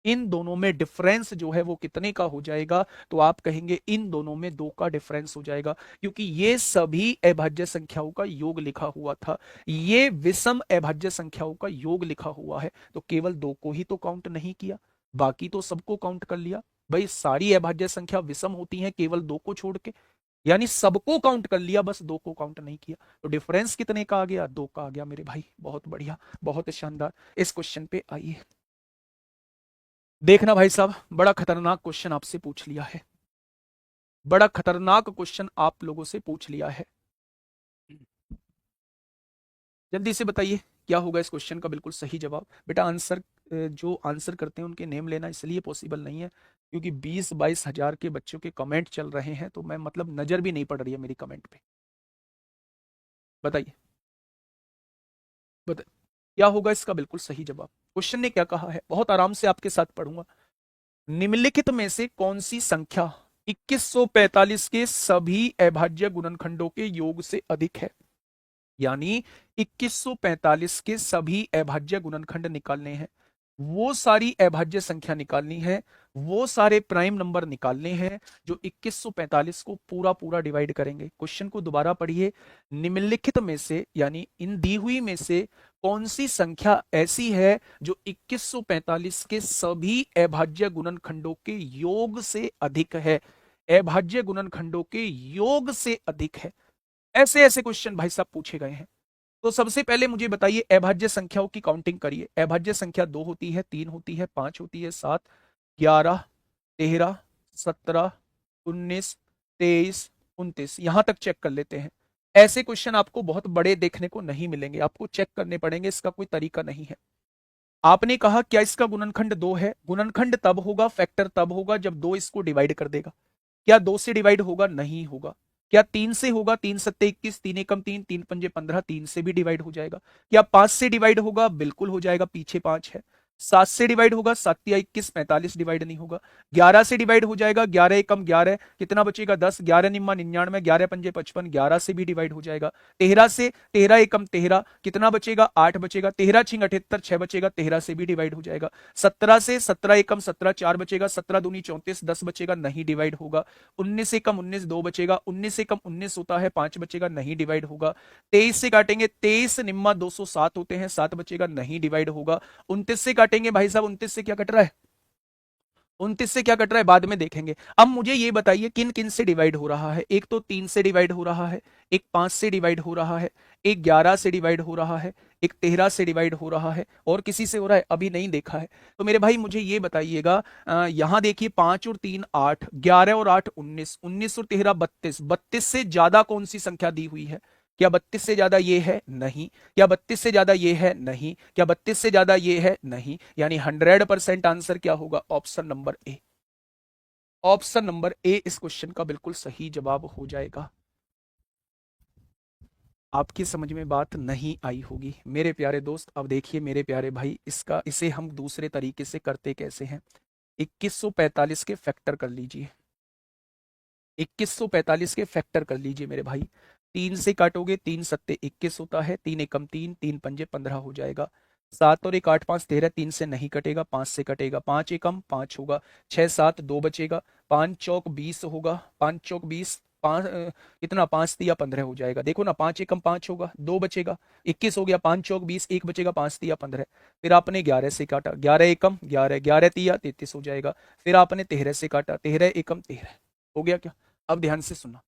Speaker 1: इन दोनों में डिफरेंस जो है वो कितने का हो जाएगा? तो आप कहेंगे इन दोनों में 2 का डिफरेंस हो जाएगा, क्योंकि ये सभी अभाज्य संख्याओं का योग लिखा हुआ था, ये विषम अभाज्य संख्याओं का योग लिखा हुआ है। तो केवल 2 को ही तो काउंट नहीं किया, बाकी तो सबको काउंट कर लिया। भाई सारी अभाज्य संख्या विषम होती हैं केवल 2 को छोड़ के, यानी सबको काउंट कर लिया, बस 2 को काउंट नहीं किया। तो डिफरेंस कितने का आ गया? 2 का आ गया मेरे भाई। बहुत बढ़िया, बहुत शानदार। इस क्वेश्चन पे आइए, देखना भाई साहब, बड़ा खतरनाक क्वेश्चन आपसे पूछ लिया है, बड़ा खतरनाक क्वेश्चन आप लोगों से पूछ लिया है। जल्दी से बताइए क्या होगा इस क्वेश्चन का बिल्कुल सही जवाब। बेटा आंसर, जो आंसर करते हैं उनके नेम लेना इसलिए पॉसिबल नहीं है क्योंकि 20-22 हजार के बच्चों के कमेंट चल रहे हैं, तो मैं मतलब नजर भी नहीं पड़ रही है मेरी कमेंट पे। बताइए, बताइए क्या होगा इसका बिल्कुल सही जवाब। क्वेश्चन ने क्या कहा है, बहुत आराम से आपके साथ पढ़ूंगा। निम्नलिखित में से कौन सी संख्या 2145 के सभी अभाज्य गुणनखंडों के योग से अधिक है? यानी 2145 के सभी अभाज्य गुणनखंड निकालने हैं, वो सारी अभाज्य संख्या निकालनी है, वो सारे प्राइम नंबर निकालने हैं जो 2145 को पूरा पूरा डिवाइड करेंगे। क्वेश्चन को दोबारा पढ़िए। निम्नलिखित में से यानी इन दी हुई में से कौन सी संख्या ऐसी है जो 2145 के सभी अभाज्य गुणनखंडों के योग से अधिक है? अभाज्य गुणनखंडों के योग से अधिक है। ऐसे ऐसे क्वेश्चन भाई साहब पूछे गए हैं। तो सबसे पहले मुझे बताइए अभाज्य संख्याओं की काउंटिंग करिए। अभाज्य संख्या 2 होती है, 3 होती है, 5 होती है, 7, 11, 13, 17, 19, 23, 29, यहां तक चेक कर लेते हैं। ऐसे क्वेश्चन आपको बहुत बड़े देखने को नहीं मिलेंगे, आपको चेक करने पड़ेंगे, इसका कोई तरीका नहीं है। आपने कहा क्या इसका गुणनखंड 2 है? गुणनखंड तब होगा, फैक्टर तब होगा जब 2 इसको डिवाइड कर देगा। क्या 2 से डिवाइड होगा? नहीं होगा। क्या 3 से होगा? 3 सत्ते 21, 3 एकम 3, 3 पंजे 15, 3 से भी डिवाइड हो जाएगा। क्या 5 से डिवाइड होगा? बिल्कुल हो जाएगा, पीछे 5 है। 7 से डिवाइड होगा? 7 या 21, 45 डिवाइड नहीं होगा। 11 से डिवाइड हो जाएगा, 11 एकम 11, कितना बचेगा? 10, 11 निम्मा 99, 11 पंजे 55, 11 से भी डिवाइड हो जाएगा। 13 से, 13 एकम 13, कितना बचेगा? 8 बचेगा। 13 छिंग 78, 6 बचेगा, 13 से भी डिवाइड हो जाएगा। 17 से, 17 एकम 17, 4 बचेगा। 17 दूनी 34, 10 बचेगा, नहीं डिवाइड होगा। 19 से कम 19, 2 बचेगा। 19 से कम 19 होता है, 5 बचेगा, नहीं डिवाइड होगा। 23 से काटेंगे, 23 निम्मा 207 होते हैं, 7 बचेगा, नहीं डिवाइड होगा। 29 से काटेंगे भाई साहब, 29 से क्या कट रहा है? 29 से क्या कट रहा है बाद में देखेंगे। अब मुझे ये बताइए किन किन से डिवाइड हो रहा है। एक तो 3 से डिवाइड हो रहा है, एक 5 से डिवाइड हो रहा है, एक 11 से डिवाइड हो रहा है, एक 13 से डिवाइड हो रहा है, और किसी से हो रहा है अभी नहीं देखा है। तो मेरे भाई मुझे ये बताइएगा, यहां देखिए 5 और 3 8, 11 और 8 19, 19 और 13 32, 32 से ज्यादा कौन सी संख्या दी हुई है? क्या 32 से ज्यादा ये है? नहीं। क्या 32 से ज्यादा ये है? नहीं। क्या 32 से ज्यादा ये है? नहीं। यानी 100% आंसर क्या होगा? Option number A. Option number A इस क्वेश्चन का बिल्कुल सही जवाब हो जाएगा। आपकी समझ में बात नहीं आई होगी मेरे प्यारे दोस्त। अब देखिए मेरे प्यारे भाई, इसे हम दूसरे तरीके से करते कैसे हैं। 2145 के फैक्टर कर लीजिए, 2145 के फैक्टर कर लीजिए मेरे भाई। 3 से काटोगे, 3 सत्ते 21 होता है, 3 एकम 3, 3 पंजे 15 हो जाएगा। 7 और 1 8 5 13, 3 से नहीं कटेगा, 5 से कटेगा, 5 एकम 5 होगा, 6 7 2 बचेगा, 5 चौक 20 होगा, 5 चौक 20, कितना 5×3 = 15 हो जाएगा। देखो ना, 5×1 = 5 होगा, 2 बचेगा, 21 हो गया, 5×4 = 20, 1 बचेगा, 5×3 = 15। फिर आपने 11 से काटा, 11×1 = 11, 11×3 = 33 हो जाएगा। फिर आपने 13 से काटा, 13×1 = 13 हो गया क्या? अब ध्यान से सुनना,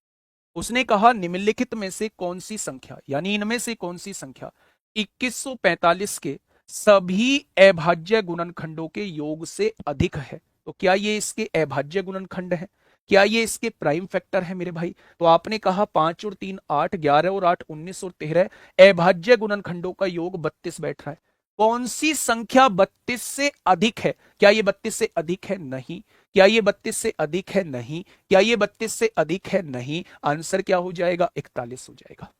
Speaker 1: उसने कहा निम्नलिखित में से कौन सी संख्या, यानी इनमें से कौन सी संख्या 2145 के सभी अभाज्य गुणनखंडों के योग से अधिक है। तो क्या ये इसके अभाज्य गुणनखंड है? क्या ये इसके प्राइम फैक्टर है मेरे भाई? तो आपने कहा 5 और 3 8, 11 और 8 19 और 13 अभाज्य गुणनखंडों का योग 32 बैठ रहा है। कौन सी संख्या 32 से अधिक है? क्या ये 32 से अधिक है? नहीं। क्या ये 32 से अधिक है? नहीं। क्या ये 32 से अधिक है? नहीं। आंसर क्या हो जाएगा? 41 हो जाएगा।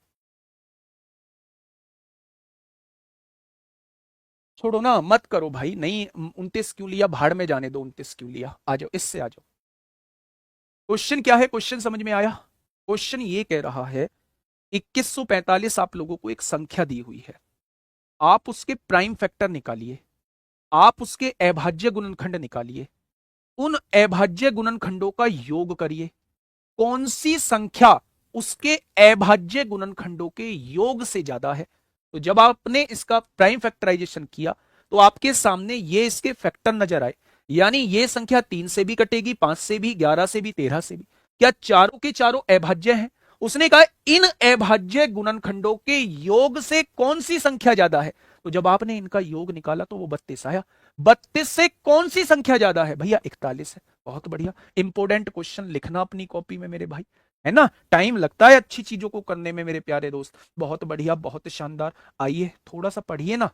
Speaker 1: छोड़ो ना, मत करो भाई, नहीं 29 क्यों लिया, भाड़ में जाने दो, 29 क्यों लिया, आ जाओ, इससे आ जाओ। क्वेश्चन क्या है? क्वेश्चन समझ में आया? क्वेश्चन ये कह रहा है 2145 आप लोगों को एक संख्या दी हुई है, आप उसके प्राइम फैक्टर निकालिए, आप उसके अभाज्य गुणनखंड निकालिए, उन अभाज्य गुणनखंडों का योग करिए, कौन सी संख्या उसके अभाज्य गुणनखंडों के योग से ज्यादा है। तो जब आपने इसका प्राइम फैक्टराइजेशन किया तो आपके सामने ये इसके फैक्टर नजर आए, यानी ये संख्या 3 से भी कटेगी, 5 से भी, 11 से भी, 13 से भी। क्या चारों के चारों अभाज्य हैं? उसने कहा इन अभाज्य गुणनखंडों के योग से कौन सी संख्या ज्यादा है। तो जब आपने इनका योग निकाला तो वो 32 आया। 32 से कौन सी संख्या ज्यादा है भैया? 41 है। बहुत बढ़िया, इंपोर्टेंट क्वेश्चन लिखना अपनी कॉपी में मेरे भाई, है ना। टाइम लगता है अच्छी चीजों को करने में मेरे प्यारे दोस्त। बहुत बढ़िया, बहुत शानदार। आइए थोड़ा सा पढ़िए ना,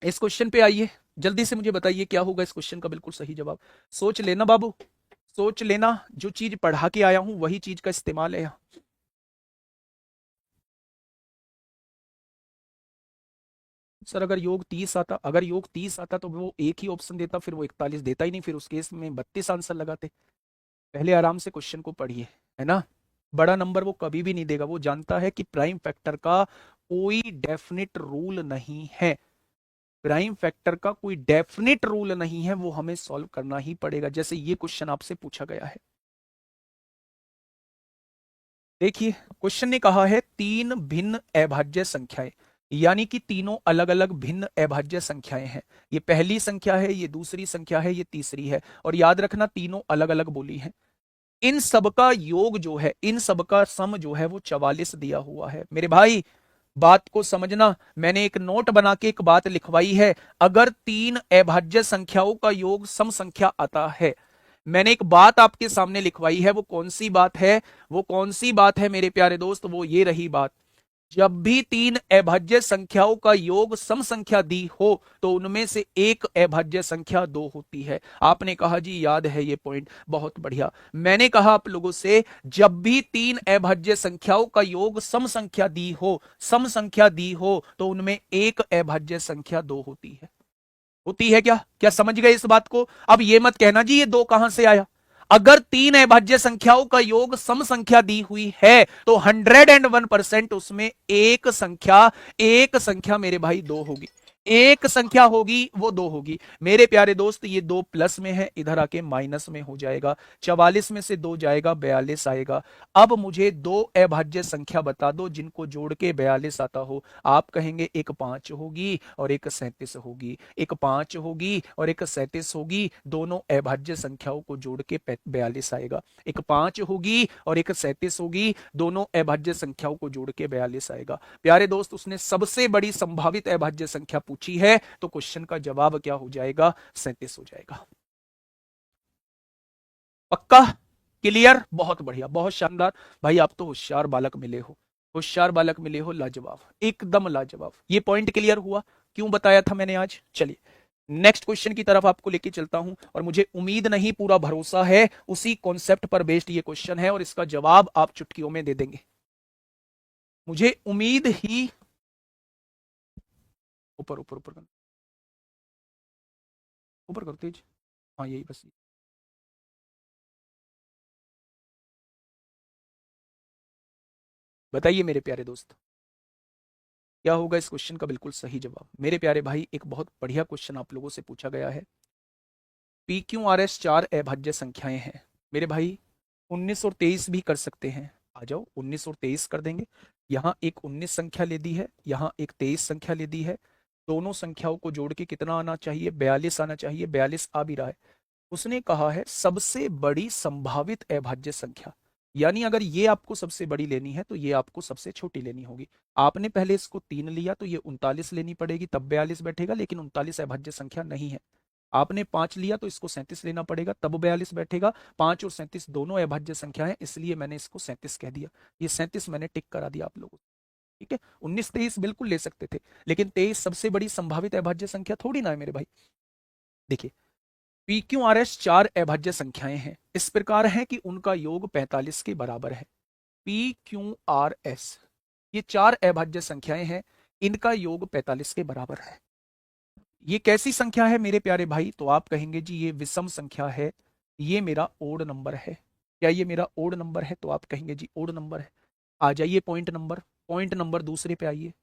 Speaker 1: इस क्वेश्चन पे आइए, जल्दी से मुझे बताइए क्या होगा इस क्वेश्चन का बिल्कुल सही जवाब। सोच लेना बाबू, सोच लेना, जो चीज पढ़ा के आया हूं वही चीज का इस्तेमाल है यहाँ। सर अगर योग 30 आता, अगर योग 30 आता तो वो एक ही ऑप्शन देता, फिर वो 41 देता ही नहीं, फिर उस केस में 32 आंसर लगाते। पहले आराम से क्वेश्चन को पढ़िए, है ना। बड़ा नंबर वो कभी भी नहीं देगा, वो जानता है कि प्राइम फैक्टर का कोई डेफिनेट रूल नहीं है। प्राइम फैक्टर का कोई डेफिनेट रूल नहीं है, वो हमें सॉल्व करना ही पड़ेगा, जैसे ये क्वेश्चन आपसे पूछा गया है। देखिए क्वेश्चन ने कहा है तीन भिन्न अभाज्य संख्याएं, यानी कि तीनों अलग अलग भिन्न अभाज्य संख्याएं हैं। ये पहली संख्या है, ये दूसरी संख्या है, ये तीसरी है, और याद रखना तीनों अलग अलग बोली हैं। इन सबका योग जो है, इन सबका सम जो है वो 44 दिया हुआ है मेरे भाई। बात को समझना, मैंने एक नोट बना के एक बात लिखवाई है। अगर तीन अभाज्य संख्याओं का योग सम संख्या आता है, मैंने एक बात आपके सामने लिखवाई है, वो कौन सी बात है? वो कौन सी बात है मेरे प्यारे दोस्त? वो ये रही बात, जब भी तीन अभाज्य संख्याओं का योग सम संख्या दी हो तो उनमें से एक अभाज्य संख्या दो होती है। आपने कहा जी याद है ये पॉइंट, बहुत बढ़िया। मैंने कहा आप लोगों से, जब भी तीन अभाज्य संख्याओं का योग सम संख्या दी हो, सम संख्या दी हो, तो उनमें एक अभाज्य संख्या दो होती है। होती है क्या? क्या समझ गए इस बात को? अब ये मत कहना जी ये दो कहां से आया। अगर तीन अभाज्य संख्याओं का योग सम संख्या दी हुई है तो 101% उसमें एक संख्या मेरे भाई दो होगी। एक संख्या होगी वो दो होगी मेरे प्यारे दोस्त। ये दो प्लस में है, इधर आके माइनस में हो जाएगा। 44 में से दो जाएगा, 42 आएगा। अब मुझे दो अभाज्य संख्या बता दो जिनको जोड़ के 42 आता हो। आप कहेंगे एक 5 होगी और एक 37 होगी, एक 5 होगी और एक 37 होगी, दोनों अभाज्य संख्याओं को जोड़ के 42 आएगा। एक 5 होगी और एक 37 होगी, दोनों अभाज्य संख्याओं को जोड़ के 42 आएगा। प्यारे दोस्त उसने सबसे बड़ी संभावित अभाज्य संख्या पूछी है, तो क्वेश्चन का जवाब क्या हो जाएगा? 37 हो जाएगा। पक्का? क्लियर? बहुत बढ़िया, बहुत शानदार। भाई आप तो होशियार बालक मिले हो, होशियार बालक मिले हो, लाजवाब, एकदम लाजवाब। ये पॉइंट क्लियर हुआ, क्यों बताया था मैंने आज। चलिए नेक्स्ट क्वेश्चन की तरफ आपको लेके चलता हूं, और मुझे उम्मीद नहीं पूरा भरोसा है, उसी कॉन्सेप्ट पर बेस्ड ये क्वेश्चन है और इसका जवाब आप चुटकियों में दे देंगे, मुझे उम्मीद ही। ऊपर ऊपर ऊपर ऊपर कर तेज, हाँ यही बस। बताइए मेरे प्यारे दोस्त, क्या होगा इस क्वेश्चन का बिल्कुल सही जवाब। मेरे प्यारे भाई एक बहुत बढ़िया क्वेश्चन आप लोगों से पूछा गया है। पी क्यू आर एस चार अभाज्य संख्याएं हैं मेरे भाई। 19 और 23 भी कर सकते हैं। आ जाओ 19 और 23 कर देंगे। यहाँ एक 19 संख्या ले दी है, यहाँ एक 23 संख्या ले दी है। दोनों संख्याओं को जोड़ के कितना आना चाहिए? 42 आना चाहिए। 42 आ भी रहा है। उसने कहा है सबसे बड़ी संभावित अभाज्य संख्या, यानी अगर ये आपको सबसे बड़ी लेनी है तो ये आपको सबसे छोटी लेनी होगी। आपने पहले इसको 3 लिया तो ये 39 लेनी पड़ेगी, तब 42 बैठेगा, लेकिन 39 अभाज्य संख्या नहीं है। आपने 5 लिया तो इसको 37 लेना पड़ेगा, तब 42 बैठेगा। 5 और 37 दोनों अभाज्य संख्या है, इसलिए मैंने इसको 37 कह दिया। ये 37 मैंने टिक करा दिया आप लोगों को। ठीक है, 19 23 बिल्कुल ले सकते थे, लेकिन 23 सबसे बड़ी संभावित अभाज्य संख्या थोड़ी ना है मेरे भाई। देखिए, पी क्यू आर एस 4 अभाज्य संख्याएं हैं, इस प्रकार है कि उनका योग 45 के बराबर है। पी क्यू आर एस ये 4 अभाज्य संख्याएं हैं, इनका योग 45 के बराबर है। ये कैसी संख्या है मेरे प्यारे भाई? तो आप कहेंगे जी ये विषम संख्या है, ये मेरा ओड नंबर है। क्या ये मेरा ओड नंबर है? तो आप कहेंगे जी ओड नंबर है। आ जाइए पॉइंट नंबर दूसरे पे आइए।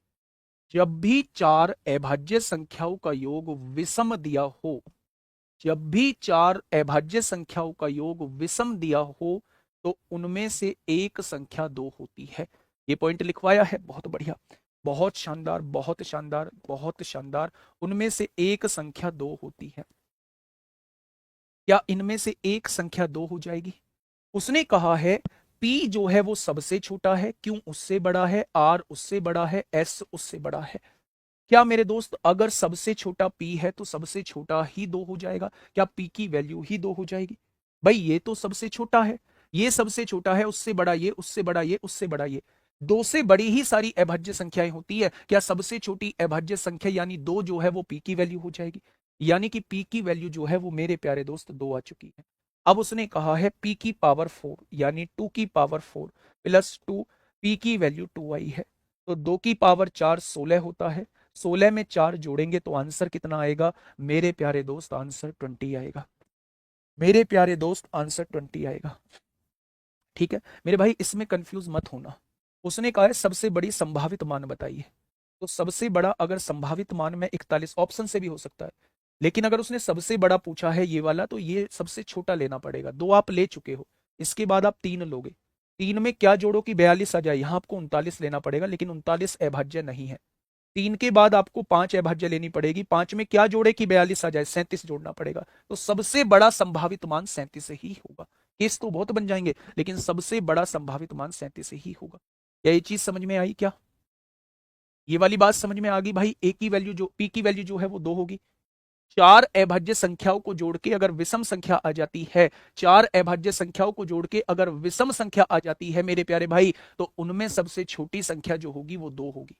Speaker 1: जब भी 4 अभाज्य संख्याओं का योग विषम दिया हो, जब भी 4 अभाज्य संख्याओं का योग विषम दिया हो, तो उनमें से एक संख्या 2 होती है। ये पॉइंट लिखवाया है, बहुत बढ़िया, बहुत शानदार, बहुत शानदार, बहुत शानदार। उनमें से एक संख्या 2 होती है। क्या इनमें से एक संख्या 2 हो जाएगी? उसने कहा है P जो है वो सबसे छोटा है, Q उससे बड़ा है, R उससे बड़ा है, S उससे बड़ा है। क्या मेरे दोस्त अगर सबसे छोटा P है तो सबसे छोटा ही 2 हो जाएगा? क्या P की वैल्यू ही 2 हो जाएगी? भाई ये तो सबसे छोटा है, ये सबसे छोटा है, उससे बड़ा ये, उससे बड़ा ये, उससे बड़ा ये। 2 से बड़ी ही सारी अभाज्य संख्याएं होती है। क्या सबसे छोटी अभाज्य संख्या यानी 2 जो है वो P की वैल्यू हो जाएगी? यानी कि P की वैल्यू जो है वो मेरे प्यारे दोस्त 2 आ चुकी है। अब उसने कहा है P की पावर 4 यानी 2 की पावर 4 प्लस 2, P की वैल्यू 2 आई है, तो 2 की पावर 4 16 होता है। 16 में 4 जोड़ेंगे तो आंसर कितना आएगा मेरे प्यारे दोस्त? आंसर 20 आएगा। मेरे प्यारे दोस्त आंसर 20 आएगा। ठीक है मेरे भाई, इसमें कंफ्यूज मत होना। उसने कहा है सबसे बड़ी संभावित मान बताइए, तो सबसे बड़ा अगर संभावित मान में 41 ऑप्शन से भी हो सकता है, लेकिन अगर उसने सबसे बड़ा पूछा है ये वाला, तो ये सबसे छोटा लेना पड़ेगा। 2 आप ले चुके हो, इसके बाद आप 3 लोगे। 3 में क्या जोड़ो कि 42 आ जाए? यहां आपको 39 लेना पड़ेगा, लेकिन 39 अभाज्य नहीं है। 3 के बाद आपको 5 अभाज्य लेनी पड़ेगी। 5 में क्या जोड़े कि 42 आ जाए? 37 जोड़ना पड़ेगा। तो सबसे बड़ा संभावित मान 37 ही होगा। केस तो बहुत बन जाएंगे, लेकिन सबसे बड़ा संभावित मान 37 ही होगा। क्या ये चीज समझ में आई? क्या ये वाली बात समझ में आ गई भाई? ए की वैल्यू जो पी की वैल्यू जो है वो 2 होगी। 4 अभाज्य संख्याओं को जोड़ के अगर विषम संख्या आ जाती है, 4 अभाज्य संख्याओं को जोड़ के अगर विषम संख्या आ जाती है मेरे प्यारे भाई, तो उनमें सबसे छोटी संख्या जो होगी वो 2 होगी।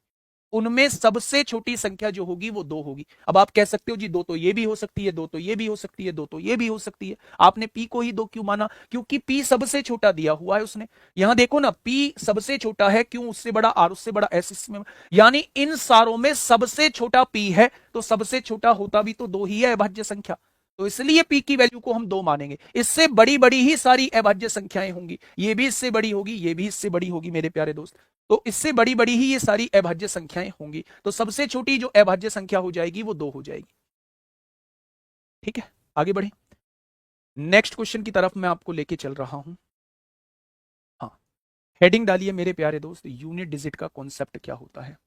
Speaker 1: उनमें सबसे छोटी संख्या जो होगी वो 2 होगी। अब आप कह सकते हो जी 2 तो ये भी हो सकती है, 2 तो ये भी हो सकती है, 2 तो ये भी हो सकती है। आपने पी को ही 2 क्यों माना? क्योंकि पी सबसे छोटा दिया हुआ है उसने। यहां देखो ना, पी सबसे छोटा है, क्यों उससे बड़ा, आर उससे बड़ा, एस इसमें, यानी इन सारों में सबसे छोटा पी है, तो सबसे छोटा होता भी तो 2 ही है अभाज्य संख्या। तो इसलिए पी की वैल्यू को हम 2 मानेंगे। इससे बड़ी बड़ी ही सारी अभाज्य संख्याएं होंगी, ये भी इससे बड़ी होगी, ये भी इससे बड़ी होगी मेरे प्यारे दोस्त। तो इससे बड़ी बड़ी ही ये सारी अभाज्य संख्याएं होंगी, तो सबसे छोटी जो अभाज्य संख्या हो जाएगी वो 2 हो जाएगी। ठीक है, आगे बढ़े। नेक्स्ट क्वेश्चन की तरफ मैं आपको लेके चल रहा हूं। हाँ, हेडिंग डालिए मेरे प्यारे दोस्त, यूनिट डिजिट का कॉन्सेप्ट क्या होता है?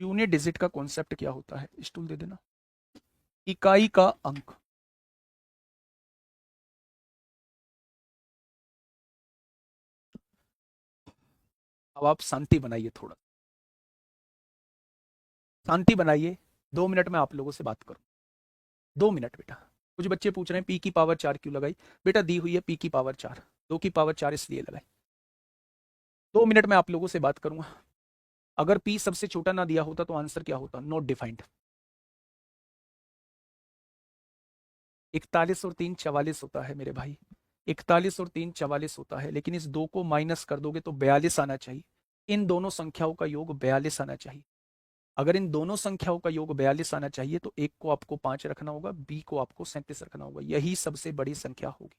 Speaker 1: यूनिट डिजिट का कॉन्सेप्ट क्या होता है? स्टूल दे देना। इकाई का अंक। अब आप शांति बनाइए, थोड़ा शांति बनाइए। 2 मिनट में आप लोगों से बात करूं। 2 मिनट बेटा। कुछ बच्चे पूछ रहे हैं पी की पावर 4 क्यों लगाई? बेटा दी हुई है पी की पावर 4, 2 की पावर 4 इसलिए लगाई। 2 मिनट में आप लोगों से बात करूंगा। अगर पी सबसे छोटा ना दिया होता तो आंसर क्या होता? Not defined. 41 और 3 44 होता है मेरे भाई। 41 और 3 44 होता है, लेकिन इस 2 को माइनस कर दोगे तो 42 आना चाहिए। इन दोनों संख्याओं का योग 42 आना चाहिए। अगर इन दोनों संख्याओं का योग 42 आना चाहिए तो एक को आपको 5 रखना होगा, बी को आपको 37 रखना होगा। यही सबसे बड़ी संख्या होगी।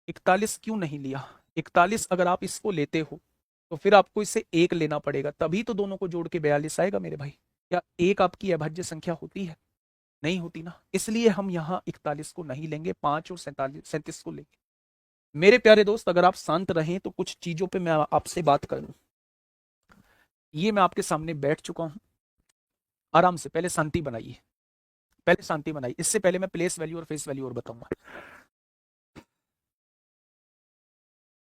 Speaker 1: 41 क्यों नहीं लिया? 41 अगर आप इसको लेते हो तो फिर आपको इससे 1 लेना पड़ेगा, तभी तो दोनों को जोड़ के 42 आएगा मेरे भाई। क्या 1 आपकी अभाज्य संख्या होती है? नहीं होती ना, इसलिए हम यहां 41 को नहीं लेंगे, 5 और 37 को लेंगे। मेरे प्यारे दोस्त, अगर आप शांत रहें तो कुछ चीजों पे मैं आपसे बात करूं। ये मैं आपके सामने बैठ चुका हूं, आराम से पहले शांति बनाइए, पहले शांति बनाइए। इससे पहले मैं प्लेस वैल्यू और फेस वैल्यू और बताऊंगा।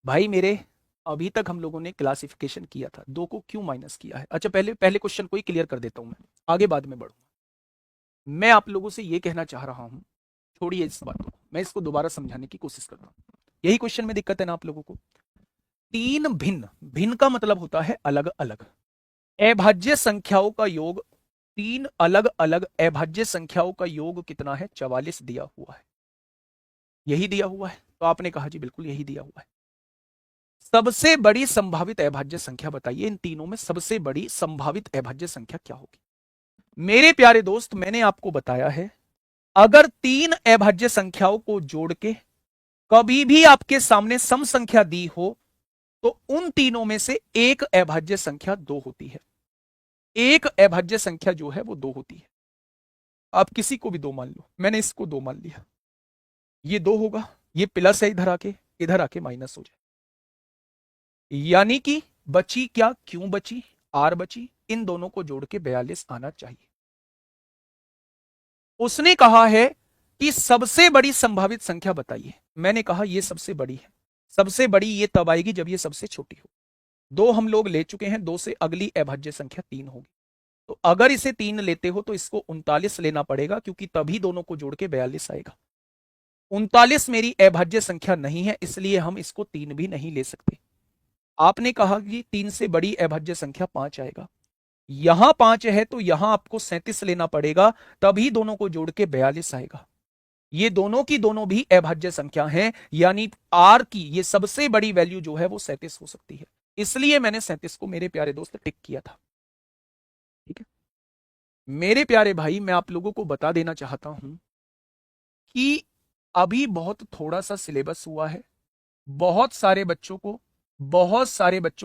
Speaker 1: भाई मेरे, अभी तक हम लोगों ने क्लासिफिकेशन किया था, 2 को क्यों माइनस किया है। अच्छा, पहले पहले क्वेश्चन को ही क्लियर कर देता हूं मैं, आगे बाद में बढ़ूंगा। मैं आप लोगों से ये कहना चाह रहा हूं, छोड़िए इस बात को, मैं इसको दोबारा समझाने की कोशिश करता हूं। यही क्वेश्चन में दिक्कत है ना आप लोगों को। तीन भिन्न, भिन्न का मतलब होता है अलग अलग, अभाज्य संख्याओं का योग, तीन अलग अलग अभाज्य संख्याओं का योग कितना है, 44 दिया हुआ है। यही दिया हुआ है, तो आपने कहा जी बिल्कुल यही दिया हुआ है। सबसे बड़ी संभावित अभाज्य संख्या बताइए, इन तीनों में सबसे बड़ी संभावित अभाज्य संख्या क्या होगी। मेरे प्यारे दोस्त, मैंने आपको बताया है, अगर तीन अभाज्य संख्याओं को जोड़ के कभी भी आपके सामने सम संख्या दी हो तो उन तीनों में से एक अभाज्य संख्या 2 होती है। एक अभाज्य संख्या जो है वो 2 होती है। आप किसी को भी 2 मान लो, मैंने इसको 2 मान लिया, ये 2 होगा, ये प्लस है इधर आके माइनस हो जाए, यानी कि बची क्या, क्यों बची, आर बची, इन दोनों को जोड़ के 42 आना चाहिए। उसने कहा है कि सबसे बड़ी संभावित संख्या बताइए, मैंने कहा ये सबसे बड़ी है। सबसे बड़ी ये तब आएगी जब ये सबसे छोटी हो। 2 हम लोग ले चुके हैं, 2 से अगली अभाज्य संख्या 3 होगी। तो अगर इसे 3 लेते हो तो इसको 39 लेना पड़ेगा, क्योंकि तभी दोनों को जोड़ के 42 आएगा। 39 मेरी अभाज्य संख्या नहीं है, इसलिए हम इसको 3 भी नहीं ले सकते। आपने कहा कि 3 से बड़ी अभाज्य संख्या 5 आएगा, यहां 5 है तो यहां आपको 37 लेना पड़ेगा, तभी दोनों को जोड़ के 42 आएगा। ये दोनों की दोनों भी अभाज्य संख्या हैं, यानी आर की ये सबसे बड़ी वैल्यू जो है वो 37 हो सकती है। इसलिए मैंने 37 को मेरे प्यारे दोस्त टिक किया था। ठीक है मेरे प्यारे भाई, मैं आप लोगों को बता देना चाहता हूं कि अभी बहुत थोड़ा सा सिलेबस हुआ है, बहुत सारे बच्चों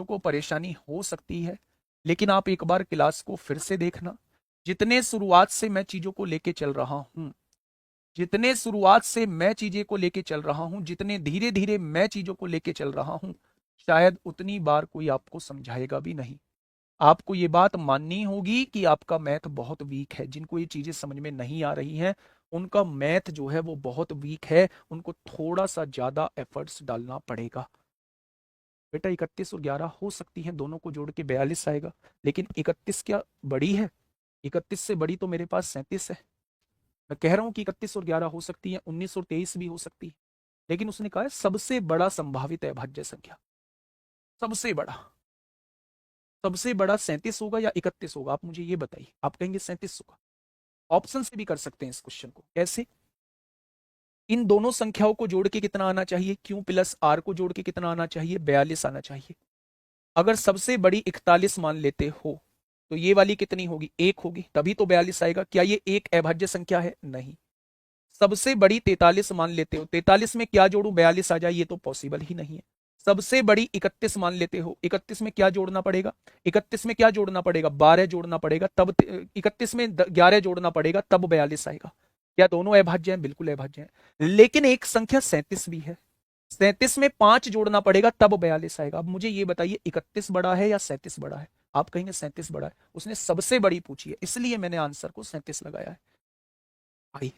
Speaker 1: को परेशानी हो सकती है, लेकिन आप एक बार क्लास को फिर से देखना। जितने शुरुआत से मैं चीजों को लेके चल रहा हूं, जितने शुरुआत से मैं चीजें को लेके चल रहा हूं, जितने धीरे धीरे मैं चीजों को लेके चल रहा हूं, शायद उतनी बार कोई आपको समझाएगा भी नहीं। आपको ये बात माननी होगी कि आपका मैथ बहुत वीक है। जिनको ये चीजें समझ में नहीं आ रही हैं, उनका मैथ जो है वो बहुत वीक है, उनको थोड़ा सा ज्यादा एफर्ट्स डालना पड़ेगा। बेटा 31 और 11 हो सकती हैं, दोनों को जोड़ के 42 आएगा, लेकिन 31 क्या बड़ी है? 31 से बड़ी तो मेरे पास 37 है। मैं कह रहा हूं कि 31 और 11 हो सकती है, 19 और 23 भी हो सकती है, लेकिन उसने कहा है सबसे बड़ा संभावित अभाज्य संख्या, सबसे बड़ा, सबसे बड़ा 37 होगा या 31 होगा, आप मुझे ये बताइए। आप कहेंगे 37 होगा। ऑप्शन से भी कर सकते हैं इस क्वेश्चन को। कैसे? इन दोनों संख्याओं को जोड़ के कितना आना चाहिए, क्यू प्लस आर को जोड़ के कितना आना चाहिए, 42 आना चाहिए। अगर सबसे बड़ी 41 मान लेते हो तो ये वाली कितनी होगी, 1 होगी, तभी तो 42 आएगा। क्या ये एक अभाज्य संख्या है? नहीं। सबसे बड़ी 43 मान लेते हो, 43 में क्या जोड़ू 42 आ जाए, ये तो पॉसिबल ही नहीं है। सबसे बड़ी 31 मान लेते हो, 31 में क्या जोड़ना पड़ेगा, 31 में क्या जोड़ना पड़ेगा, 12 जोड़ना पड़ेगा, तब 31 में 11 जोड़ना पड़ेगा, तब 42 आएगा। क्या दोनों अभाज्य हैं? बिल्कुल अभाज्य हैं। लेकिन एक संख्या 37 भी है, 37 में 5 जोड़ना पड़ेगा, तब 42 आएगा। अब मुझे ये बताइए 31 बड़ा है या 37 बड़ा है? आप कहेंगे 37 बड़ा है। उसने सबसे बड़ी पूछी है, इसलिए मैंने आंसर को 37 लगाया है। भाई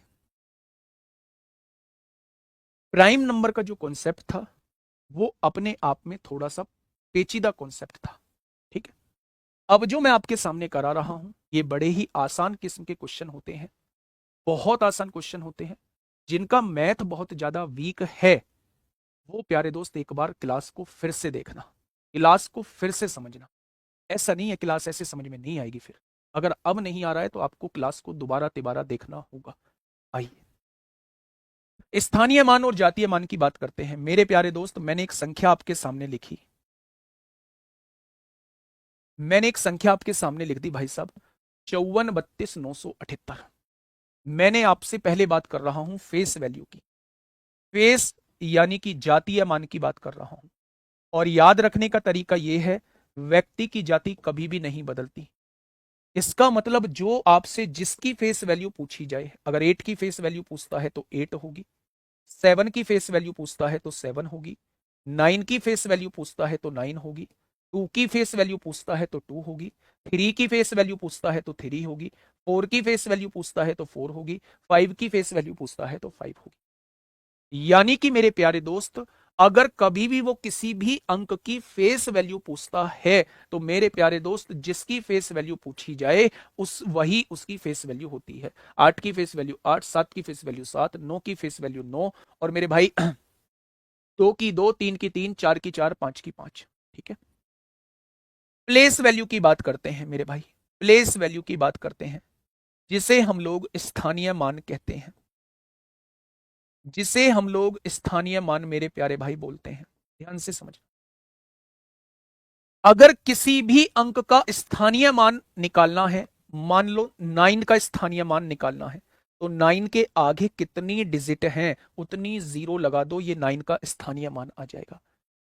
Speaker 1: प्राइम नंबर का जो कॉन्सेप्ट था वो अपने आप में थोड़ा सा पेचीदा कॉन्सेप्ट था। ठीक है, अब जो मैं आपके सामने करा रहा हूं ये बड़े ही आसान किस्म के क्वेश्चन होते हैं, बहुत आसान क्वेश्चन होते हैं। जिनका मैथ बहुत ज्यादा वीक है वो प्यारे दोस्त एक बार क्लास को फिर से देखना, क्लास को फिर से समझना। ऐसा नहीं है क्लास ऐसे समझ में नहीं आएगी। फिर अगर अब नहीं आ रहा है तो आपको क्लास को दोबारा तिबारा देखना होगा। आइए स्थानीय मान और जातीय मान की बात करते हैं। मेरे प्यारे दोस्त, मैंने एक संख्या आपके सामने लिखी, मैंने एक संख्या आपके सामने लिख दी भाई साहब, 54 32 978। मैंने आपसे पहले बात कर रहा हूं फेस वैल्यू की, फेस यानी कि जातीय मान की बात कर रहा हूं। और याद रखने का तरीका यह है, व्यक्ति की जाति कभी भी नहीं बदलती। इसका मतलब जो आपसे जिसकी फेस वैल्यू पूछी जाए, अगर 8 की फेस वैल्यू पूछता है तो 8 होगी, 7 की फेस वैल्यू पूछता है तो 7 होगी, 9 की फेस वैल्यू पूछता है तो 9 होगी, 2 की फेस वैल्यू पूछता है तो 2 होगी, 3 की फेस वैल्यू पूछता है तो 3 होगी, 4 की फेस वैल्यू पूछता है तो 4 होगी, 5 की फेस वैल्यू पूछता है तो 5 होगी। यानी कि मेरे प्यारे दोस्त, अगर कभी भी वो किसी भी अंक की फेस वैल्यू पूछता है तो मेरे प्यारे दोस्त जिसकी फेस वैल्यू पूछी जाए वही उसकी फेस वैल्यू होती है। 8 की फेस वैल्यू 8, 7 की फेस वैल्यू 7, 9 की फेस वैल्यू 9, और मेरे भाई 2 की 2, 3 की 3, 4 की 4, 5 की 5। ठीक है। प्लेस वैल्यू की बात करते हैं मेरे भाई, प्लेस वैल्यू की बात करते हैं, जिसे हम लोग स्थानीय मान कहते हैं, जिसे हम लोग स्थानीय मान मेरे प्यारे भाई बोलते हैं। ध्यान से समझ, अगर किसी भी अंक का स्थानीय मान निकालना है, मान लो 9 का स्थानीय मान निकालना है, तो 9 के आगे कितनी डिजिट हैं उतनी जीरो लगा दो, ये 9 का स्थानीय मान आ जाएगा।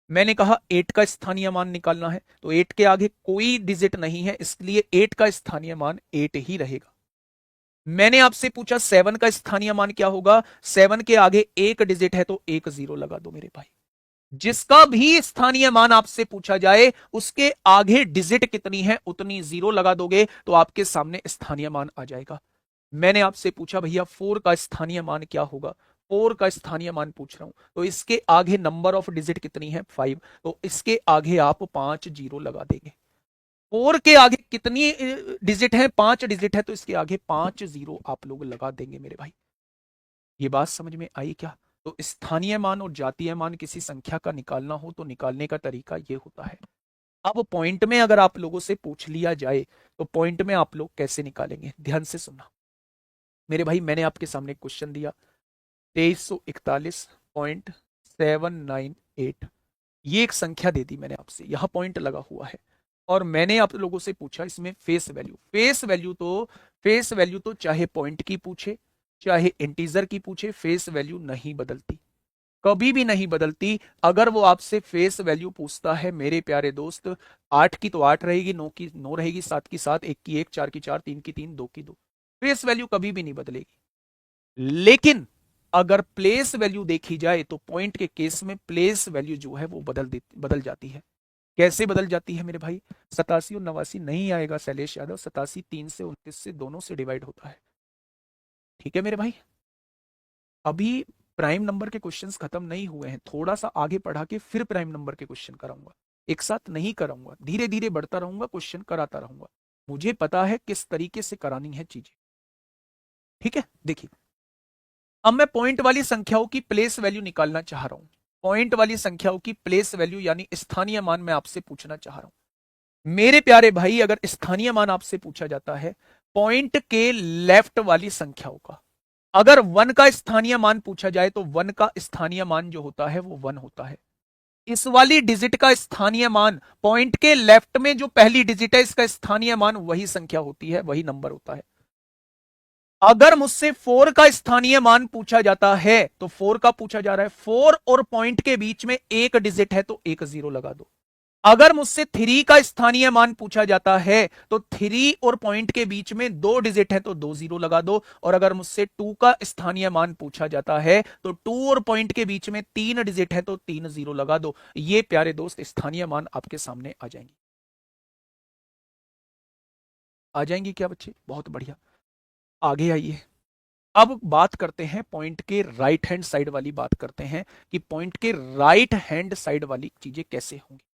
Speaker 1: मैंने कहा 8 का स्थानीय मान निकालना है, तो 8 के आगे कोई डिजिट नहीं है, इसलिए 8 का स्थानीय मान 8 ही रहेगा। मैंने आपसे पूछा 7 का स्थानीय मान क्या होगा, 7 के आगे एक डिजिट है तो एक जीरो लगा दो मेरे भाई। जिसका भी स्थानीय मान आपसे पूछा जाए उसके आगे डिजिट कितनी है उतनी जीरो लगा दोगे तो आपके सामने स्थानीय मान आ जाएगा। मैंने आपसे पूछा भैया 4 का स्थानीय मान क्या होगा, 4 का स्थानीय मान पूछ रहा हूं, तो इसके आगे नंबर ऑफ डिजिट कितनी है 5, तो इसके आगे आप 5 जीरो लगा देंगे। 4 के आगे कितनी डिजिट है, 5 डिजिट है, तो इसके आगे 5 जीरो आप लोग लगा देंगे मेरे भाई। ये बात समझ में आई क्या? तो स्थानीय मान और जातीय मान किसी संख्या का निकालना हो तो निकालने का तरीका ये होता है। अब पॉइंट में अगर आप लोगों से पूछ लिया जाए तो पॉइंट में आप लोग कैसे निकालेंगे, ध्यान से सुनना मेरे भाई। मैंने आपके सामने क्वेश्चन दिया 2341.798, ये एक संख्या दे दी मैंने आपसे, यहां पॉइंट लगा हुआ है, और मैंने आप लोगों से पूछा इसमें फेस वैल्यू। फेस वैल्यू तो चाहे पॉइंट की पूछे चाहे इंटीजर की पूछे, फेस वैल्यू नहीं बदलती, कभी भी नहीं बदलती। अगर वो आपसे फेस वैल्यू पूछता है मेरे प्यारे दोस्त, 8 की तो 8 रहेगी, 9 की 9 रहेगी, 7 की 7, 1 की 1, 4 की 4, 3 की 3, 2 की 2, फेस वैल्यू कभी भी नहीं बदलेगी। लेकिन अगर प्लेस वैल्यू देखी जाए तो पॉइंट के केस में प्लेस वैल्यू जो है वो बदल जाती है। कैसे बदल जाती है मेरे भाई? 87 और 89 नहीं आएगा शैलेश यादव, 87 3 से 29 से दोनों से डिवाइड होता है। ठीक है मेरे भाई, अभी प्राइम नंबर के क्वेश्चंस खत्म नहीं हुए हैं, थोड़ा सा आगे पढ़ा के फिर प्राइम नंबर के क्वेश्चन कराऊंगा, एक साथ नहीं कराऊंगा, धीरे धीरे बढ़ता रहूंगा, क्वेश्चन कराता रहूंगा। मुझे पता है किस तरीके से करानी है चीजें। ठीक है, देखिए अब मैं पॉइंट वाली संख्याओं की प्लेस वैल्यू निकालना चाह रहा हूं। पॉइंट वाली संख्याओं की प्लेस वैल्यू यानी स्थानीय मान मैं आपसे पूछना चाह रहा हूं मेरे प्यारे भाई। अगर स्थानीय मान आपसे पूछा जाता है पॉइंट के लेफ्ट वाली संख्याओं का, अगर 1 का स्थानीय मान पूछा जाए तो 1 का स्थानीय मान जो होता है वो 1 होता है। इस वाली डिजिट का स्थानीय मान, पॉइंट के लेफ्ट में जो पहली डिजिट है इसका स्थानीय मान वही संख्या होती है, वही नंबर होता है। अगर मुझसे 4 का स्थानीय मान पूछा जाता है तो 4 का पूछा जा रहा है, 4 और पॉइंट के बीच में एक डिजिट है तो एक जीरो लगा दो। अगर मुझसे 3 का स्थानीय मान पूछा जाता है तो 3 और पॉइंट के बीच में दो डिजिट है तो दो जीरो लगा दो। और अगर मुझसे 2 का स्थानीय मान पूछा जाता है तो 2 और पॉइंट के बीच में तीन डिजिट है तो तीन जीरो लगा दो। ये प्यारे दोस्त स्थानीय मान आपके सामने आ जाएंगे। आ जाएंगे क्या बच्चे? बहुत बढ़िया, आगे आइए। अब बात करते हैं पॉइंट के राइट हैंड साइड वाली, बात करते हैं कि पॉइंट के राइट हैंड साइड वाली चीजें कैसे होंगी।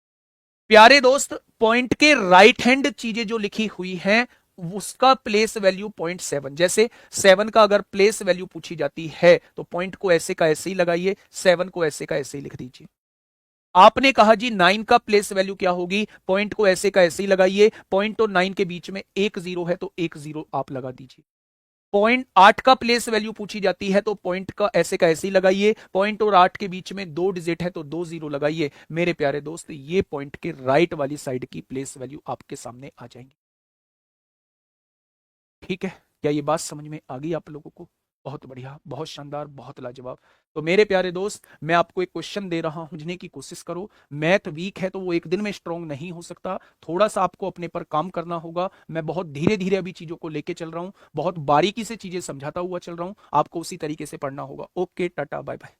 Speaker 1: प्यारे दोस्त, पॉइंट के राइट हैंड चीजें जो लिखी हुई हैं उसका प्लेस वैल्यू 0.7, जैसे 7 का अगर प्लेस वैल्यू पूछी जाती है तो पॉइंट को ऐसे का ऐसे ही लगाइए, 7 को ऐसे का ऐसे ही लिख दीजिए। आपने कहा जी 9 का प्लेस वैल्यू क्या होगी, पॉइंट को ऐसे का ऐसे ही लगाइए, पॉइंट और 9 के बीच में एक जीरो है तो एक जीरो आप लगा दीजिए। पॉइंट 8 का प्लेस वैल्यू पूछी जाती है तो पॉइंट का ऐसे ही लगाइए, पॉइंट और 8 के बीच में दो डिजिट है तो दो जीरो लगाइए। मेरे प्यारे दोस्त, ये पॉइंट के राइट वाली साइड की प्लेस वैल्यू आपके सामने आ जाएंगी। ठीक है, क्या ये बात समझ में आ गई आप लोगों को? बहुत बढ़िया, बहुत शानदार, बहुत लाजवाब। तो मेरे प्यारे दोस्त, मैं आपको एक क्वेश्चन दे रहा हूं, समझने की कोशिश करो। मैथ वीक है तो वो एक दिन में स्ट्रांग नहीं हो सकता, थोड़ा सा आपको अपने पर काम करना होगा। मैं बहुत धीरे धीरे अभी चीजों को लेके चल रहा हूं, बहुत बारीकी से चीजें समझाता हुआ चल रहा हूं, आपको उसी तरीके से पढ़ना होगा। Okay, tata, bye bye.